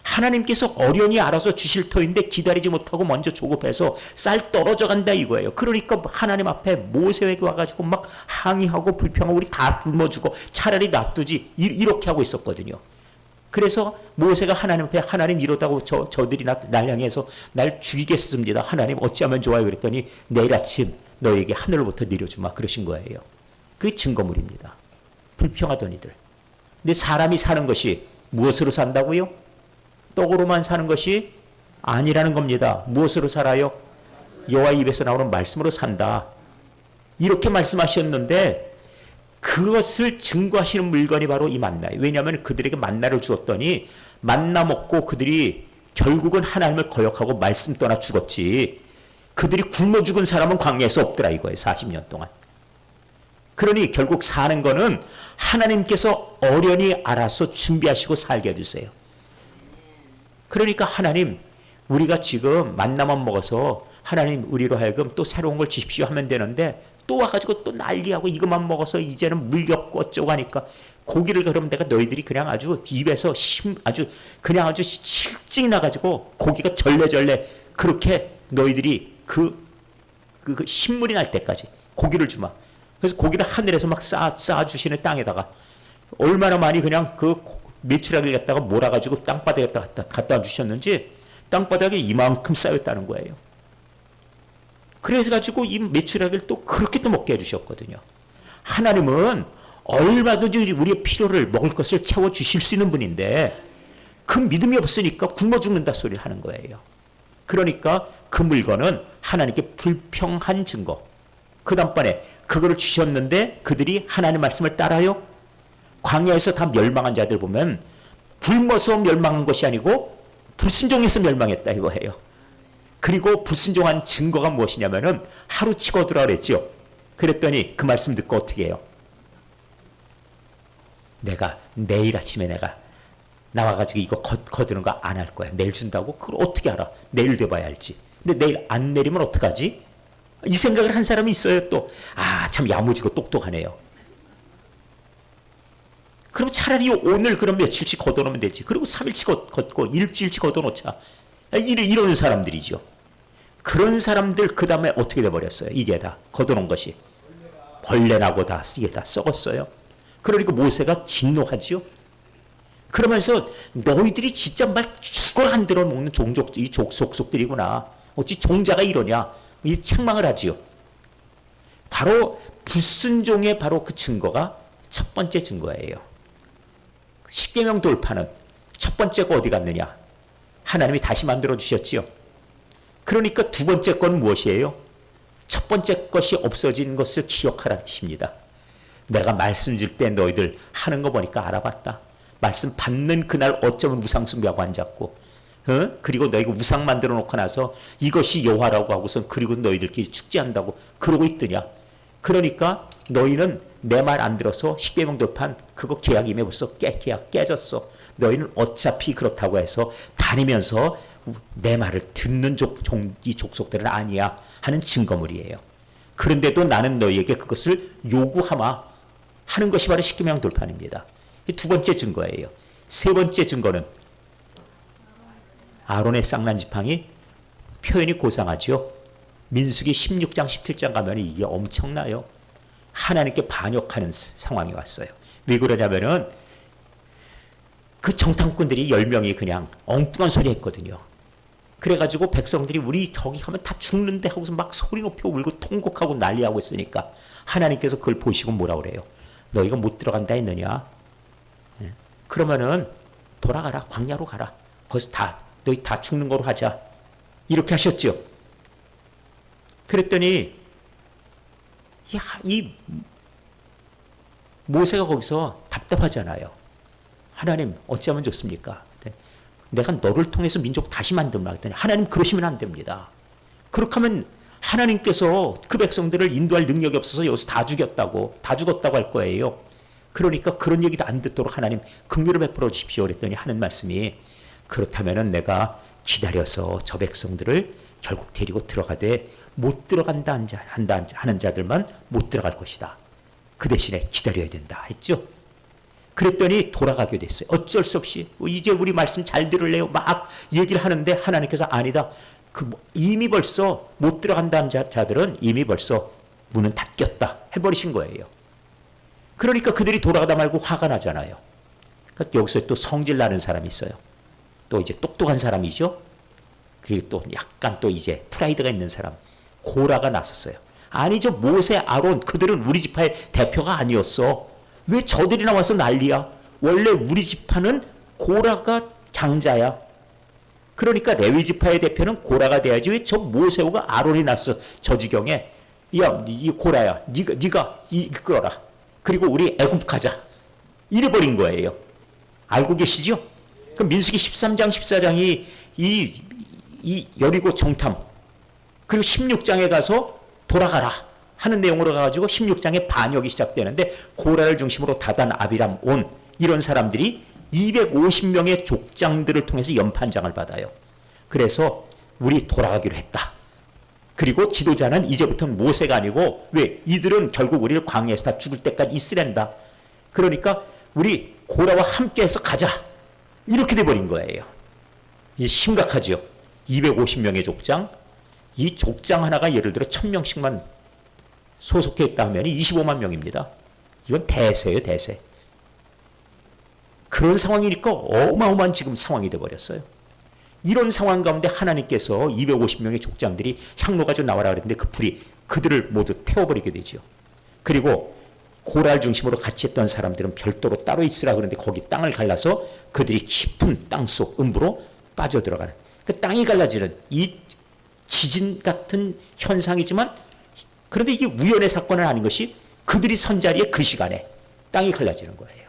하나님께서 어련히 알아서 주실 터인데 기다리지 못하고 먼저 조급해서 쌀 떨어져 간다 이거예요. 그러니까 하나님 앞에 모세에게 와가지고 막 항의하고 불평하고 우리 다 굶어 죽어 차라리 놔두지 이렇게 하고 있었거든요. 그래서 모세가 하나님 앞에 하나님 이러다고 저들이 날 향해서 날 죽이겠습니다. 하나님 어찌하면 좋아요? 그랬더니 내일 아침 너에게 하늘로부터 내려주마 그러신 거예요. 그게 증거물입니다. 불평하던 이들. 근데 사람이 사는 것이 무엇으로 산다고요? 떡으로만 사는 것이 아니라는 겁니다. 무엇으로 살아요? 여호와 입에서 나오는 말씀으로 산다. 이렇게 말씀하셨는데 그것을 증거하시는 물건이 바로 이 만나예요. 왜냐하면 그들에게 만나를 주었더니 만나 먹고 그들이 결국은 하나님을 거역하고 말씀 떠나 죽었지. 그들이 굶어 죽은 사람은 광야에서 없더라 이거예요. 40년 동안. 그러니 결국 사는 거는 하나님께서 어련히 알아서 준비하시고 살게 해주세요. 그러니까 하나님 우리가 지금 만나만 먹어서 하나님 우리로 하여금 또 새로운 걸 주십시오 하면 되는데 또 와가지고 또 난리하고 이것만 먹어서 이제는 물렸고 어쩌고 하니까 고기를 그러면 내가 너희들이 그냥 아주 입에서 아주 실증이 나가지고 고기가 절레절레 그렇게 너희들이 그 신물이 날 때까지 고기를 주마. 그래서 고기를 하늘에서 막 쌓아주시는 땅에다가 얼마나 많이 그냥 그 메추라기를 갖다가 몰아가지고 땅바닥에 갖다 주셨는지 땅바닥에 이만큼 쌓였다는 거예요. 그래서 가지고 이 메추라기를 또 그렇게 또 먹게 해주셨거든요. 하나님은 얼마든지 우리의 필요를 먹을 것을 채워주실 수 있는 분인데 그 믿음이 없으니까 굶어 죽는다 소리를 하는 거예요. 그러니까 그 물건은 하나님께 불평한 증거. 그 다음번에 그거를 주셨는데 그들이 하나님 말씀을 따라요? 광야에서 다 멸망한 자들 보면 굶어서 멸망한 것이 아니고 불순종해서 멸망했다 이거예요. 그리고 불순종한 증거가 무엇이냐면은 하루 치고 오더라 그랬죠. 그랬더니 그 말씀 듣고 어떻게 해요? 내가 내일 아침에 내가 나와가지고 이거 거두는 거 안 할 거야. 내일 준다고? 그걸 어떻게 알아? 내일 돼봐야 알지. 근데 내일 안 내리면 어떡하지? 이 생각을 한 사람이 있어요 또. 아, 참 야무지고 똑똑하네요. 그럼 차라리 오늘 그럼 며칠치 걷어놓으면 되지. 그리고 3일치 걷고 일주일치 걷어놓자. 이러는 사람들이죠. 그런 사람들 그 다음에 어떻게 돼버렸어요? 이게 다 걷어놓은 것이. 벌레나고 다 이게 다 썩었어요. 그러니까 모세가 진노하지요. 그러면서 너희들이 진짜 말 죽어 안 들어 먹는 이 속속들이구나. 어찌 종자가 이러냐. 이 책망을 하지요. 바로 불순종의 바로 그 증거가 첫 번째 증거예요. 십계명 돌파는 첫 번째가 어디 갔느냐? 하나님이 다시 만들어 주셨지요. 그러니까 두 번째 건 무엇이에요? 첫 번째 것이 없어진 것을 기억하라는 뜻입니다. 내가 말씀 줄 때 너희들 하는 거 보니까 알아봤다. 말씀 받는 그날 어쩌면 우상 숭배하고 앉았고, 그리고 너희가 우상 만들어 놓고 나서 이것이 여호와라고 하고선 그리고 너희들끼리 축제한다고 그러고 있더냐. 그러니까 너희는 내 말 안 들어서 십계명 돌판 그거 계약 이미 벌써 계약 깨졌어. 너희는 어차피 그렇다고 해서 다니면서 내 말을 듣는 이 족속들은 아니야 하는 증거물이에요. 그런데도 나는 너희에게 그것을 요구하마 하는 것이 바로 십계명 돌판입니다. 두 번째 증거예요. 세 번째 증거는 아론의 쌍난 지팡이, 표현이 고상하죠. 민수기 16장 17장 가면 이게 엄청나요. 하나님께 반역하는 상황이 왔어요. 왜 그러냐면은 그 정탐꾼들이 10명이 그냥 엉뚱한 소리 했거든요. 그래가지고 백성들이 우리 저기 가면 다 죽는데 하고서 막 소리 높여 울고 통곡하고 난리하고 있으니까 하나님께서 그걸 보시고 뭐라 그래요? 너희가 못 들어간다 했느냐? 그러면은 돌아가라. 광야로 가라. 거기서 너희 다 죽는 거로 하자. 이렇게 하셨죠. 그랬더니 이 모세가 거기서 답답하잖아요. 하나님 어찌하면 좋습니까? 내가 너를 통해서 민족 다시 만들라 했더니 하나님 그러시면 안 됩니다. 그렇게 하면 하나님께서 그 백성들을 인도할 능력이 없어서 여기서 다 죽었다고 할 거예요. 그러니까 그런 얘기도 안 듣도록 하나님 긍휼을 베풀어 주십시오 그랬더니 하는 말씀이 그렇다면 내가 기다려서 저 백성들을 결국 데리고 들어가되 못 들어간다 하는 자들만 못 들어갈 것이다. 그 대신에 기다려야 된다 했죠. 그랬더니 돌아가게 됐어요. 어쩔 수 없이 이제 우리 말씀 잘 들을래요 막 얘기를 하는데 하나님께서 아니다. 이미 벌써 못 들어간다는 자들은 이미 벌써 문은 닫혔다 해버리신 거예요. 그러니까 그들이 돌아가다 말고 화가 나잖아요. 그러니까 여기서 또 성질 나는 사람이 있어요. 또 이제 똑똑한 사람이죠. 그리고 또 약간 또 이제 프라이드가 있는 사람 고라가 나섰어요. 아니죠. 모세, 아론 그들은 우리 지파의 대표가 아니었어. 왜 저들이 나와서 난리야? 원래 우리 지파는 고라가 장자야. 그러니까 레위 지파의 대표는 고라가 돼야지 왜 저 모세오가 아론이 났어. 저 지경에 야, 이 고라야. 네가 이끌어라. 그리고 우리 애굽 가자. 이래버린 거예요. 알고 계시죠? 그 민수기 13장 14장이 이 여리고 정탐 그리고 16장에 가서 돌아가라 하는 내용으로 가가지고 16장에 반역이 시작되는데 고라를 중심으로 다단, 아비람, 온 이런 사람들이 250명의 족장들을 통해서 연판장을 받아요. 그래서 우리 돌아가기로 했다. 그리고 지도자는 이제부터는 모세가 아니고 왜? 이들은 결국 우리를 광야에서 다 죽을 때까지 있으랜다. 그러니까 우리 고라와 함께해서 가자. 이렇게 돼버린 거예요. 이 심각하죠. 250명의 족장. 이 족장 하나가 예를 들어 1000명씩만 소속해 있다 하면 25만 명입니다. 이건 대세예요, 대세. 그런 상황이니까 어마어마한 지금 상황이 돼버렸어요. 이런 상황 가운데 하나님께서 250명의 족장들이 향로 가지고 나와라 그랬는데 그 불이 그들을 모두 태워버리게 되죠. 그리고 고라를 중심으로 같이 했던 사람들은 별도로 따로 있으라 그러는데 거기 땅을 갈라서 그들이 깊은 땅속 음부로 빠져들어가는 그 땅이 갈라지는 이 지진 같은 현상이지만 그런데 이게 우연의 사건은 아닌 것이 그들이 선 자리에 그 시간에 땅이 갈라지는 거예요.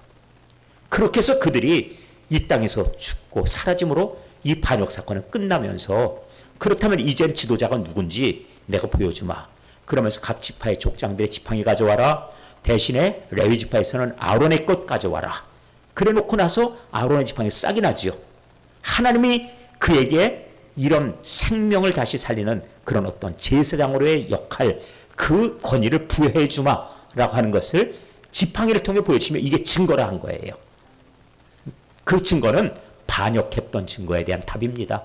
그렇게 해서 그들이 이 땅에서 죽고 사라짐으로 이 반역 사건은 끝나면서 그렇다면 이젠 지도자가 누군지 내가 보여주마. 그러면서 각 지파의 족장들의 지팡이 가져와라. 대신에 레위 지파에서는 아론의 것 가져와라. 그래 놓고 나서 아론의 지팡이 싹이 나지요. 하나님이 그에게 이런 생명을 다시 살리는 그런 어떤 제사장으로의 역할, 그 권위를 부여해 주마라고 하는 것을 지팡이를 통해 보여주시면 이게 증거라 한 거예요. 그 증거는 반역했던 증거에 대한 답입니다.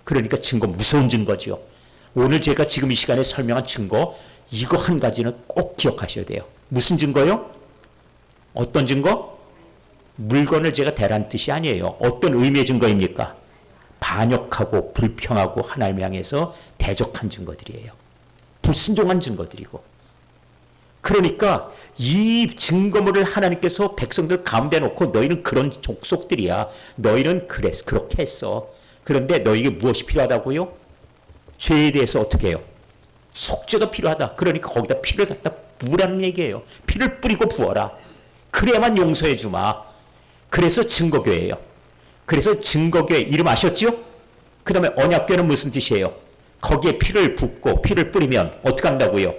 그러니까 증거 무서운 증거죠. 오늘 제가 지금 이 시간에 설명한 증거 이거 한 가지는 꼭 기억하셔야 돼요. 무슨 증거요? 어떤 증거? 물건을 제가 대란 뜻이 아니에요. 어떤 의미의 증거입니까? 반역하고 불평하고 하나님을 향해서 대적한 증거들이에요. 불순종한 증거들이고. 그러니까 이 증거물을 하나님께서 백성들 가운데 놓고 너희는 그런 족속들이야. 너희는 그렇게 했어. 그런데 너희에게 무엇이 필요하다고요? 죄에 대해서 어떻게 해요? 속죄가 필요하다. 그러니까 거기다 피를 갖다 부으라는 얘기예요. 피를 뿌리고 부어라. 그래야만 용서해 주마. 그래서 증거교회예요. 그래서 증거교회 이름 아셨죠? 그 다음에 언약교회는 무슨 뜻이에요? 거기에 피를 붓고 피를 뿌리면 어떻게 한다고요?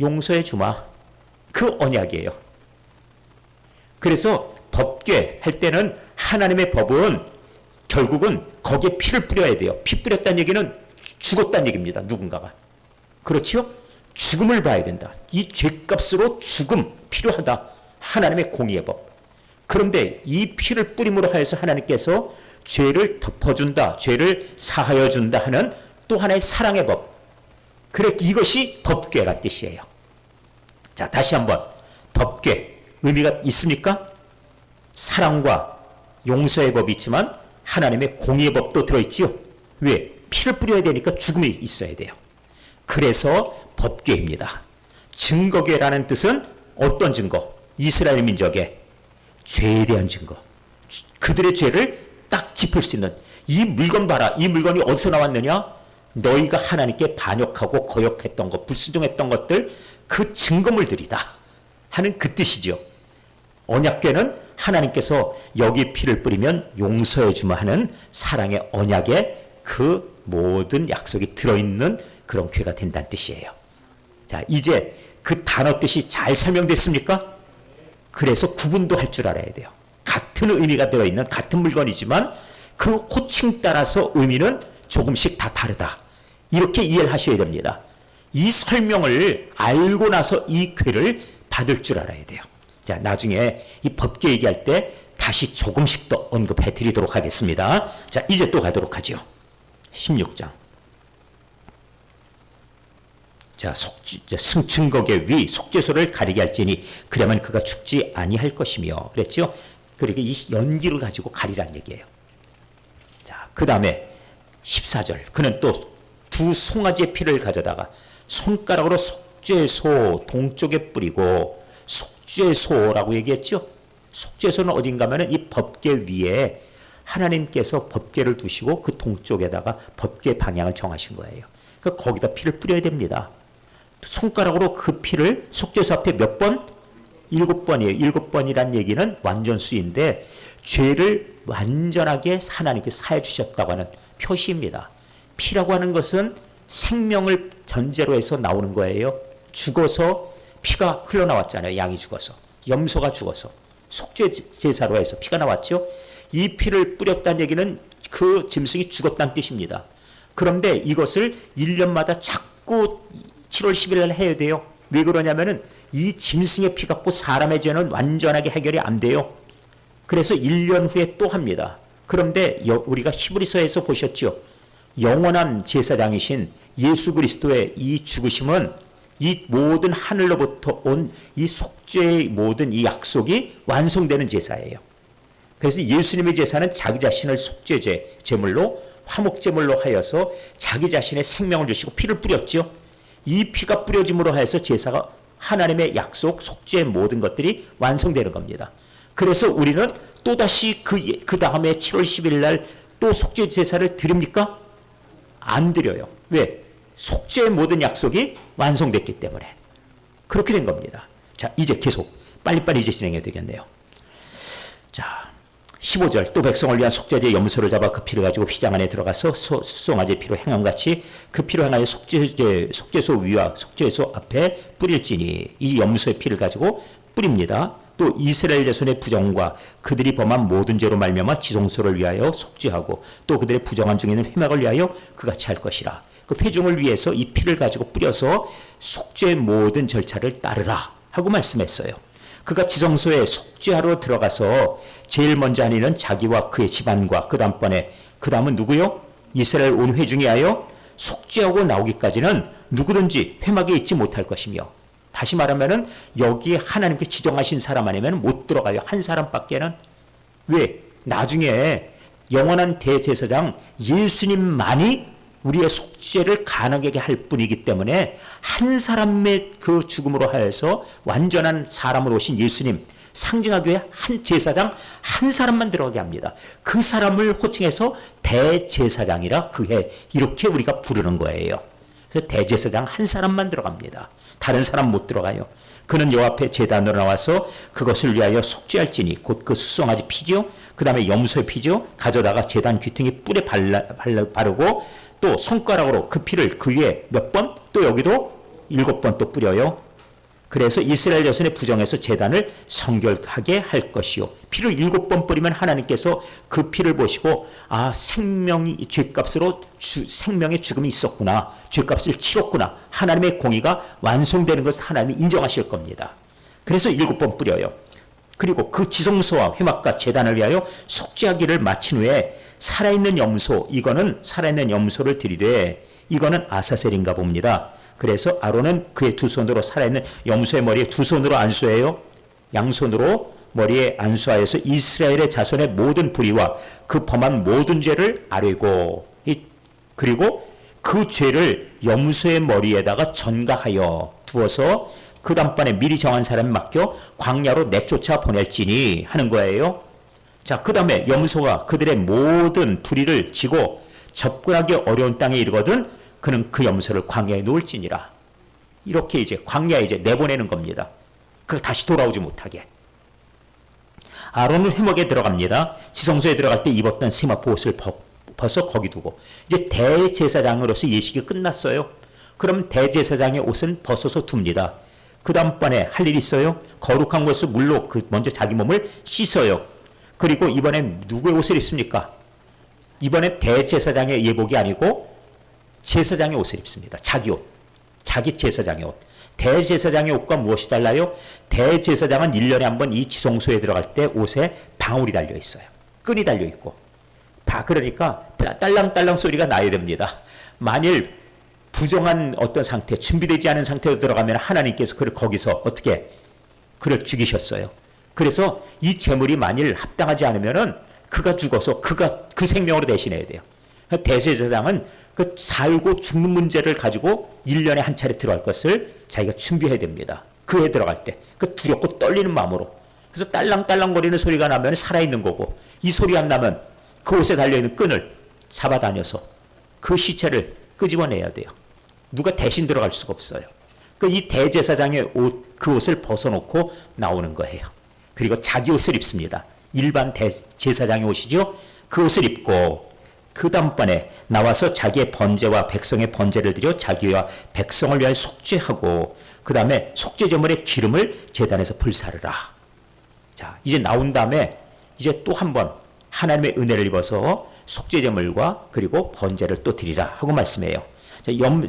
용서해 주마. 그 언약이에요. 그래서 법궤 할 때는 하나님의 법은 결국은 거기에 피를 뿌려야 돼요. 피 뿌렸다는 얘기는 죽었다는 얘기입니다. 누군가가. 그렇지요? 죽음을 봐야 된다. 이 죄값으로 죽음 필요하다. 하나님의 공의의 법. 그런데 이 피를 뿌림으로 하여서 하나님께서 죄를 덮어준다. 죄를 사하여 준다 하는 또 하나의 사랑의 법. 그래 이것이 법궤란 뜻이에요. 자, 다시 한번 법궤 의미가 있습니까? 사랑과 용서의 법이 있지만 하나님의 공의의 법도 들어있지요. 왜? 피를 뿌려야 되니까 죽음이 있어야 돼요. 그래서 법궤입니다. 증거궤라는 뜻은 어떤 증거? 이스라엘 민족의 죄에 대한 증거. 그들의 죄를 딱 짚을 수 있는 이 물건 봐라. 이 물건이 어디서 나왔느냐? 너희가 하나님께 반역하고 거역했던 것, 불순종했던 것들 그 증거물들이다 하는 그 뜻이죠. 언약궤는 하나님께서 여기 피를 뿌리면 용서해 주마 하는 사랑의 언약에 그 모든 약속이 들어있는 그런 궤가 된다는 뜻이에요. 자, 이제 그 단어 뜻이 잘 설명됐습니까? 그래서 구분도 할 줄 알아야 돼요. 같은 의미가 들어있는 같은 물건이지만 그 호칭 따라서 의미는 조금씩 다 다르다. 이렇게 이해를 하셔야 됩니다. 이 설명을 알고 나서 이 궤를 받을 줄 알아야 돼요. 자, 나중에 이 법궤 얘기할 때 다시 조금씩 더 언급해 드리도록 하겠습니다. 자, 이제 또 가도록 하죠. 16장. 자, 승층거계 위 속죄소를 가리게 할지니 그러면 그가 죽지 아니할 것이며 그랬죠. 그리고 이 연기를 가지고 가리라는 얘기예요. 자, 그 다음에 14절. 그는 또 두 송아지의 피를 가져다가 손가락으로 속죄소 동쪽에 뿌리고 속죄소라고 얘기했죠. 속죄소는 어딘가 하면 이 법궤 위에 하나님께서 법궤를 두시고 그 동쪽에다가 법궤 방향을 정하신 거예요. 그러니까 거기다 피를 뿌려야 됩니다. 손가락으로 그 피를 속죄소 앞에 몇 번? 7번이에요. 7번이란 얘기는 완전수인데 죄를 완전하게 하나님께 사해 주셨다고 하는 표시입니다. 피라고 하는 것은 생명을 전제로 해서 나오는 거예요. 죽어서 피가 흘러나왔잖아요. 양이 죽어서. 염소가 죽어서. 속죄 제사로 해서 피가 나왔죠. 이 피를 뿌렸다는 얘기는 그 짐승이 죽었다는 뜻입니다. 그런데 이것을 1년마다 자꾸 7월 10일 날 해야 돼요. 왜 그러냐면은 이 짐승의 피 갖고 사람의 죄는 완전하게 해결이 안 돼요. 그래서 1년 후에 또 합니다. 그런데 우리가 히브리서에서 보셨죠. 영원한 제사장이신 예수 그리스도의 이 죽으심은 이 모든 하늘로부터 온 이 속죄의 모든 이 약속이 완성되는 제사예요. 그래서 예수님의 제사는 자기 자신을 속죄제 제물로 화목제물로 하여서 자기 자신의 생명을 주시고 피를 뿌렸죠. 이 피가 뿌려짐으로 하여서 제사가 하나님의 약속 속죄의 모든 것들이 완성되는 겁니다. 그래서 우리는 또다시 그 다음에 7월 10일 날 또 속죄 제사를 드립니까? 안 드려요. 왜? 속죄의 모든 약속이 완성됐기 때문에. 그렇게 된 겁니다. 자, 이제 계속 빨리빨리 이제 진행해야 되겠네요. 자, 15절. 또 백성을 위한 속죄제 염소를 잡아 그 피를 가지고 휘장 안에 들어가서 수송아지 피로 행함같이 그 피로 행하여 속죄소 위와 속죄소 앞에 뿌릴지니 이 염소의 피를 가지고 뿌립니다. 또 이스라엘 자손의 부정과 그들이 범한 모든 죄로 말미암아 지성소를 위하여 속죄하고 또 그들의 부정한 중에 있는 회막을 위하여 그같이 할 것이라. 그 회중을 위해서 이 피를 가지고 뿌려서 속죄의 모든 절차를 따르라 하고 말씀했어요. 그가 지성소에 속죄하러 들어가서 제일 먼저 한 일은 자기와 그의 집안과 그 다음은 누구요? 이스라엘 온 회중이 하여 속죄하고 나오기까지는 누구든지 회막에 있지 못할 것이며, 다시 말하면은 여기에 하나님께 지정하신 사람 아니면 못 들어가요. 한 사람밖에는. 왜? 나중에 영원한 대제사장 예수님만이 우리의 속죄를 가능하게 할 뿐이기 때문에 한 사람의 그 죽음으로 하여서 완전한 사람으로 오신 예수님 상징하기 위해 한 제사장 한 사람만 들어가게 합니다. 그 사람을 호칭해서 대제사장이라 그해 이렇게 우리가 부르는 거예요. 그래서 대제사장 한 사람만 들어갑니다. 다른 사람 못 들어가요. 그는 여호와 앞에 제단으로 나와서 그것을 위하여 속죄할지니 곧 그 수송아지 피지요. 그 다음에 염소의 피지요. 가져다가 제단 귀퉁이 뿔에 바르고 또 손가락으로 그 피를 그 위에 몇 번? 또 여기도 7번 또 뿌려요. 그래서 이스라엘 자손의 부정에서 제단을 성결하게 할 것이요. 피를 7번 뿌리면 하나님께서 그 피를 보시고 생명이 죄값으로 생명의 죽음이 있었구나. 죄값을 치렀구나. 하나님의 공의가 완성되는 것을 하나님이 인정하실 겁니다. 그래서 7번 뿌려요. 그리고 그 지성소와 회막과 제단을 위하여 속죄하기를 마친 후에 살아있는 염소, 이거는 살아있는 염소를 드리되 이거는 아사셀인가 봅니다. 그래서 아론은 그의 두 손으로 살아있는 염소의 머리에 두 손으로 안수해요. 양손으로 머리에 안수하여서 이스라엘의 자손의 모든 불의와 그 범한 모든 죄를 아뢰고, 그리고 그 죄를 염소의 머리에다가 전가하여 두어서 그 단번에 미리 정한 사람에 맡겨 광야로 내쫓아 보낼지니 하는 거예요. 자, 그 다음에 염소가 그들의 모든 불의를 지고 접근하기 어려운 땅에 이르거든 그는 그 염소를 광야에 놓을지니라. 이렇게 이제 광야에 이제 내보내는 겁니다. 그 다시 돌아오지 못하게. 아론은 회막에 들어갑니다. 지성소에 들어갈 때 입었던 세마포 옷을 벗어 거기 두고 이제 대제사장으로서 예식이 끝났어요. 그럼 대제사장의 옷은 벗어서 둡니다. 그 다음번에 할 일이 있어요. 거룩한 것을 물로 먼저 자기 몸을 씻어요. 그리고 이번엔 누구의 옷을 입습니까? 이번에 대제사장의 예복이 아니고 제사장의 옷을 입습니다. 자기 옷. 자기 제사장의 옷. 대제사장의 옷과 무엇이 달라요? 대제사장은 1년에 한 번 이 지성소에 들어갈 때 옷에 방울이 달려 있어요. 끈이 달려 있고. 그러니까 딸랑딸랑 소리가 나야 됩니다. 만일 부정한 어떤 상태, 준비되지 않은 상태로 들어가면 하나님께서 그를 거기서 어떻게 그를 죽이셨어요. 그래서 이 제물이 만일 합당하지 않으면은 그가 죽어서 그가 그 생명으로 대신해야 돼요. 대제사장은 그 살고 죽는 문제를 가지고 1년에 한 차례 들어갈 것을 자기가 준비해야 됩니다. 그 해 들어갈 때. 그 두렵고 떨리는 마음으로. 그래서 딸랑딸랑거리는 소리가 나면 살아있는 거고, 이 소리 안 나면 그 옷에 달려있는 끈을 잡아다녀서 그 시체를 끄집어내야 돼요. 누가 대신 들어갈 수가 없어요. 이 대제사장의 옷, 그 옷을 벗어놓고 나오는 거예요. 그리고 자기 옷을 입습니다. 일반 제사장의 옷이죠. 그 옷을 입고 그 다음번에 나와서 자기의 번제와 백성의 번제를 드려 자기와 백성을 위하여 속죄하고 그 다음에 속죄제물의 기름을 제단에서 불사르라. 자, 이제 나온 다음에 이제 또 한 번 하나님의 은혜를 입어서 속죄제물과 그리고 번제를 또 드리라 하고 말씀해요.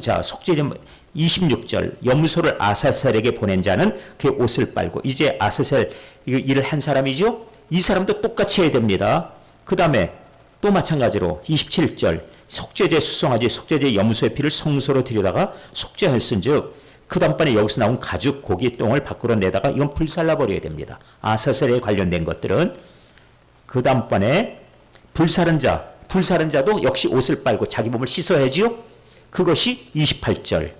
자, 속죄제물 26절 염소를 아사셀에게 보낸 자는 그의 옷을 빨고 이제 아사셀 일을 한 사람이죠. 이 사람도 똑같이 해야 됩니다. 그 다음에 또 마찬가지로 27절 속죄제 수송아지 속죄제 염소의 피를 성소로 들여다가 속죄했은즉 그 다음번에 여기서 나온 가죽 고기 똥을 밖으로 내다가 이건 불살라 버려야 됩니다. 아사셀에 관련된 것들은 그 다음번에 불사른 자도 역시 옷을 빨고 자기 몸을 씻어야지요. 그것이 28절.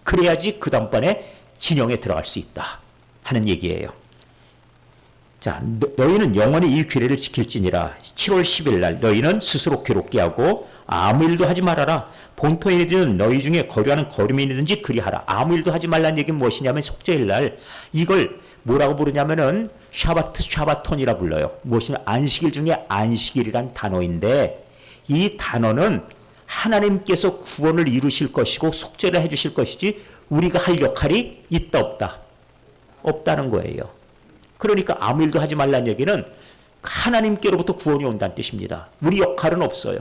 그래야지 그 다음번에 진영에 들어갈 수 있다 하는 얘기예요. 자, 너희는 영원히 이 규례를 지킬지니라. 7월 10일 날 너희는 스스로 괴롭게 하고 아무 일도 하지 말아라. 본토인이든 너희 중에 거류하는 거류민이든지 그리하라. 아무 일도 하지 말라는 얘기는 무엇이냐면 속죄일 날 이걸 뭐라고 부르냐면은 샤바톤이라 불러요. 무엇이냐 안식일 중에 안식일이란 단어인데 이 단어는 하나님께서 구원을 이루실 것이고 속죄를 해주실 것이지 우리가 할 역할이 있다 없다? 없다는 거예요. 그러니까 아무 일도 하지 말라는 얘기는 하나님께로부터 구원이 온다는 뜻입니다. 우리 역할은 없어요.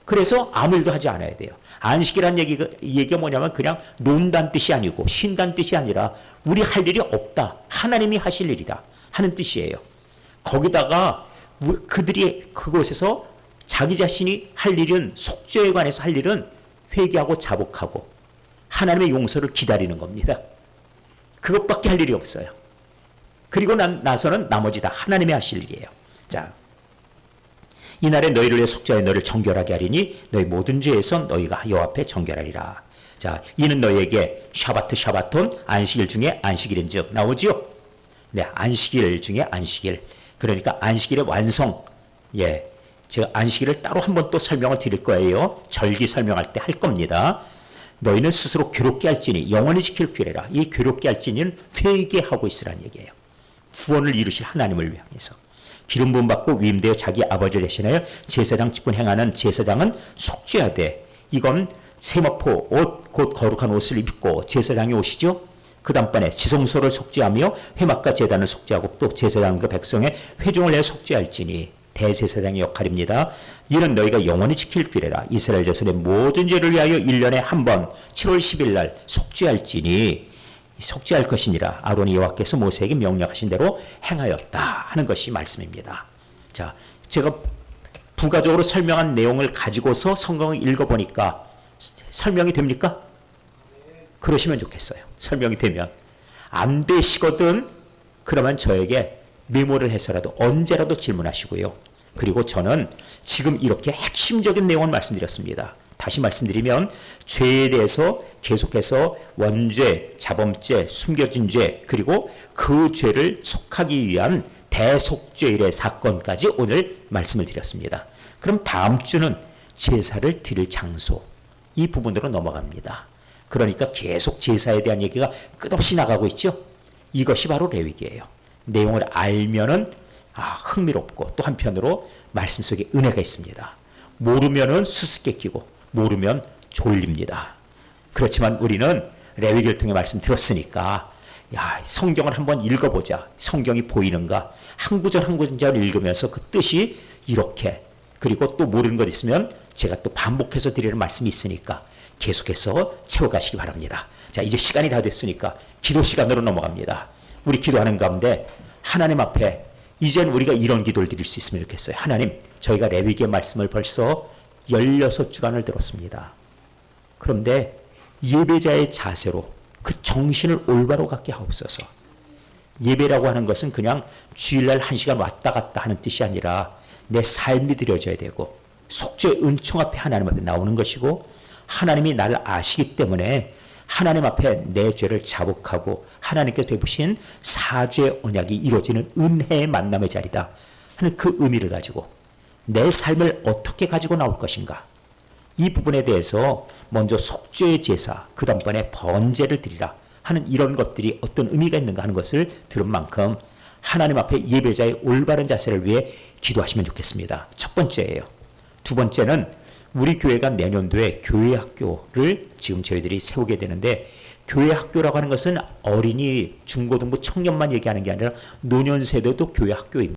그래서 아무 일도 하지 않아야 돼요. 안식이라는 얘기가 뭐냐면 그냥 논다는 뜻이 아니고 쉰다는 뜻이 아니라 우리 할 일이 없다. 하나님이 하실 일이다 하는 뜻이에요. 거기다가 그들이 그곳에서 자기 자신이 할 일은 속죄에 관해서 할 일은 회개하고 자복하고 하나님의 용서를 기다리는 겁니다. 그것밖에 할 일이 없어요. 그리고 나서는 나머지 다 하나님이 하실 일이에요. 자, 이날에 너희를 위해 속죄하여 너희를 정결하게 하리니 너희 모든 죄에서 너희가 여호와 앞에 정결하리라. 자, 이는 너희에게 샤바톤 안식일 중에 안식일인즉 나오지요. 네, 안식일 중에 안식일. 그러니까 안식일의 완성. 예, 제가 안식일을 따로 한번 또 설명을 드릴 거예요. 절기 설명할 때 할 겁니다. 너희는 스스로 괴롭게 할지니 영원히 지킬 규례라. 이 괴롭게 할지니는 회개하고 있으라는 얘기예요. 구원을 이루실 하나님을 위해서. 기름 부음 받고 위임되어 자기 아버지를 대신하여 제사장 직분 행하는 제사장은 속죄하되 이건 세마포 옷 곧 거룩한 옷을 입고 제사장의 옷이죠. 그 다음번에 지성소를 속죄하며 회막과 제단을 속죄하고 또 제사장과 백성의 회중을 내 속죄할지니 대제사장의 역할입니다. 이는 너희가 영원히 지킬 규례라. 이스라엘 자손의 모든 죄를 위하여 1년에 한 번 7월 10일 날 속죄할지니 속죄할 것이니라. 아론이 여호와께서 모세에게 명령하신 대로 행하였다 하는 것이 말씀입니다. 자, 제가 부가적으로 설명한 내용을 가지고서 성경을 읽어보니까 설명이 됩니까? 그러시면 좋겠어요. 설명이 되면. 안 되시거든 그러면 저에게 메모를 해서라도 언제라도 질문하시고요. 그리고 저는 지금 이렇게 핵심적인 내용을 말씀드렸습니다. 다시 말씀드리면 죄에 대해서 계속해서 원죄, 자범죄, 숨겨진 죄 그리고 그 죄를 속하기 위한 대속죄일의 사건까지 오늘 말씀을 드렸습니다. 그럼 다음 주는 제사를 드릴 장소 이 부분으로 넘어갑니다. 그러니까 계속 제사에 대한 얘기가 끝없이 나가고 있죠. 이것이 바로 레위기예요. 내용을 알면은 흥미롭고 또 한편으로 말씀 속에 은혜가 있습니다. 모르면은 수수께끼고 모르면 졸립니다. 그렇지만 우리는 레위기를 통해 말씀 들었으니까 성경을 한번 읽어보자. 성경이 보이는가? 한 구절 한 구절 읽으면서 그 뜻이 이렇게 그리고 또 모르는 것 있으면 제가 또 반복해서 드리는 말씀이 있으니까 계속해서 채워가시기 바랍니다. 자, 이제 시간이 다 됐으니까 기도 시간으로 넘어갑니다. 우리 기도하는 가운데 하나님 앞에 이젠 우리가 이런 기도를 드릴 수 있으면 좋겠어요. 하나님, 저희가 레위기의 말씀을 벌써 16주간을 들었습니다. 그런데 예배자의 자세로 그 정신을 올바로 갖게 하옵소서. 예배라고 하는 것은 그냥 주일날 1시간 왔다 갔다 하는 뜻이 아니라 내 삶이 드려져야 되고 속죄의 은총 앞에 하나님 앞에 나오는 것이고 하나님이 나를 아시기 때문에 하나님 앞에 내 죄를 자복하고 하나님께서 베푸신 사죄의 언약이 이루어지는 은혜의 만남의 자리다 하는 그 의미를 가지고 내 삶을 어떻게 가지고 나올 것인가 이 부분에 대해서 먼저 속죄의 제사 그 다음번에 번제를 드리라 하는 이런 것들이 어떤 의미가 있는가 하는 것을 들은 만큼 하나님 앞에 예배자의 올바른 자세를 위해 기도하시면 좋겠습니다. 첫 번째예요. 두 번째는 우리 교회가 내년도에 교회 학교를 지금 저희들이 세우게 되는데 교회 학교라고 하는 것은 어린이, 중고등부, 청년만 얘기하는 게 아니라 노년 세대도 교회 학교입니다.